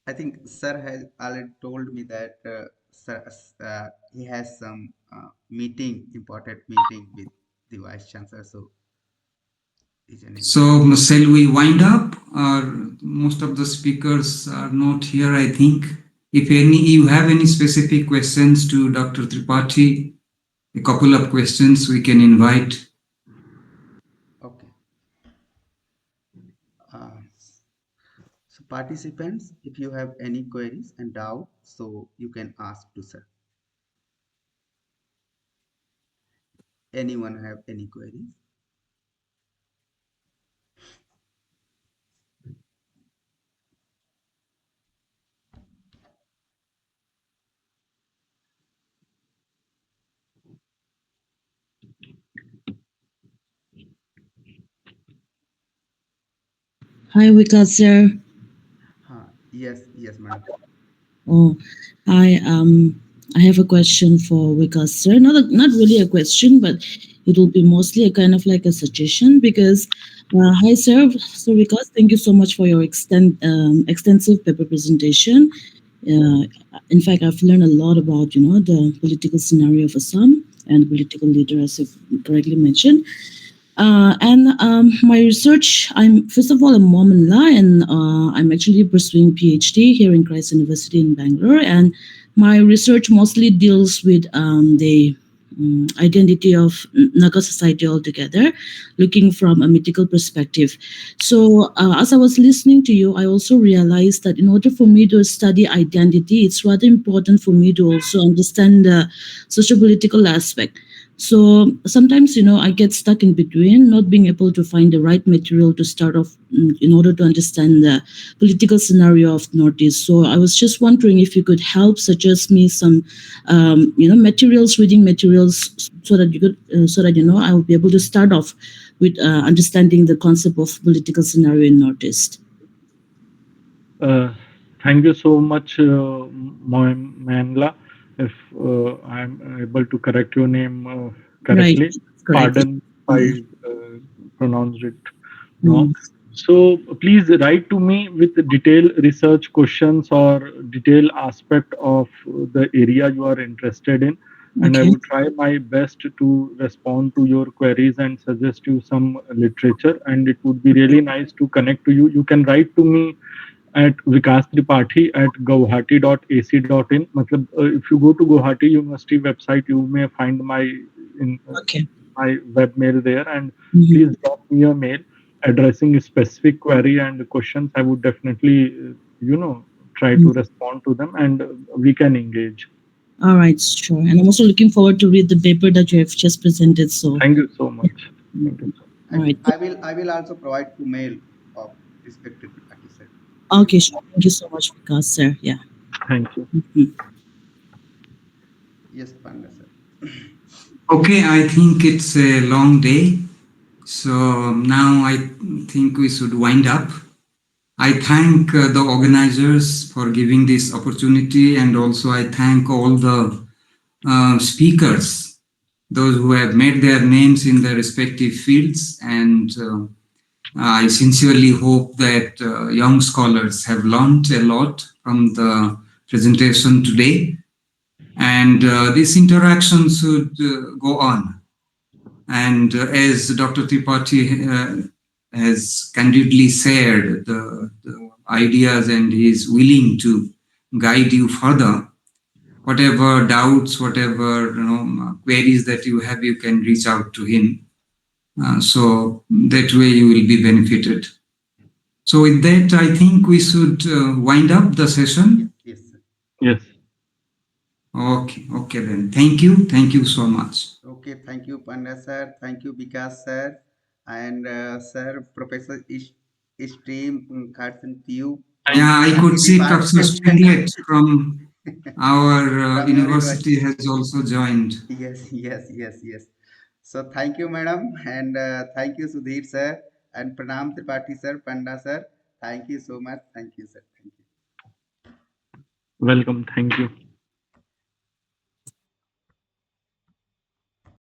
I think sir has already told me that sir, he has some important meeting with the vice chancellor. So, so shall we wind up? Or most of the speakers are not here, I think. If you have any specific questions to Dr. Tripathi, a couple of questions we can invite. Okay. So participants, if you have any queries and doubts, so you can ask to sir. Anyone have any queries? Hi, Vikas sir. Yes, madam. Oh, I have a question for Vikas sir. Not really a question, but it will be mostly a kind of like a suggestion because, hi sir, so Vikas, thank you so much for your extensive paper presentation. Uh, in fact, I've learned a lot about the political scenario of Assam and political leader, as you've correctly mentioned. And my research, I'm first of all a Mormon law, and I'm actually pursuing PhD here in Christ University in Bangalore. And my research mostly deals with the identity of Naga society altogether, looking from a mythical perspective. So, as I was listening to you, I also realized that in order for me to study identity, it's rather important for me to also understand the socio-political aspect. So sometimes, I get stuck in between, not being able to find the right material to start off in order to understand the political scenario of Northeast. So I was just wondering if you could help suggest me some, materials, reading materials, so that I will be able to start off with understanding the concept of political scenario in Northeast. Uh, Thank you so much, Manla. If I'm able to correct your name Right, correctly, correct. pardon if Yeah. I pronounced it wrong. Mm. So please write to me with detailed research questions or detailed aspect of the area you are interested in, and I Okay. would try my best to respond to your queries and suggest you some literature. And it would be really nice to connect to you. You can write to me at Vikas Tripathi at guwahati.ac.in. Matlab, if you go to Guwahati University website, you may find Okay. my web mail there, and Mhm. please drop me a mail addressing a specific query and questions. I would definitely, try to Mm. respond to them, and we can engage. All right, sure. And I'm also looking forward to read the paper that you have just presented. So, Thank you so yeah. much. Thank you Mhm. so All And right. I will also provide to mail of respected party, sir. Okay, sure. Thank you so much, Vikas, sir. Yeah. much. Thank you. Mhm. Yes, Panda, sir. Okay, I think it's a long day. So now I think we should wind up. I thank the organizers for giving this opportunity, and also I thank all the speakers, those who have made their names in their respective fields. And I sincerely hope that young scholars have learned a lot from the presentation today. And this interaction should go on. And as Dr. Tripathi has candidly shared the ideas, and he is willing to guide you further, whatever doubts, whatever queries that you have, you can reach out to him. So that way you will be benefited. So with that, I think we should wind up the session. Yes, sir. Yes. Okay then. Thank you so much. Okay, thank you, Panda, sir. Thank you, Vikas, sir. And sir, Professor Stream IGNTU from Yeah, I could see Professor department Stringlet from our from your university university. has also joined. Yes. So thank you, madam, and thank you, Sudhir, sir, and Pranam Tripathi, sir, Panda, sir. Thank you so much. Thank you, sir. Thank you. Welcome. Thank you.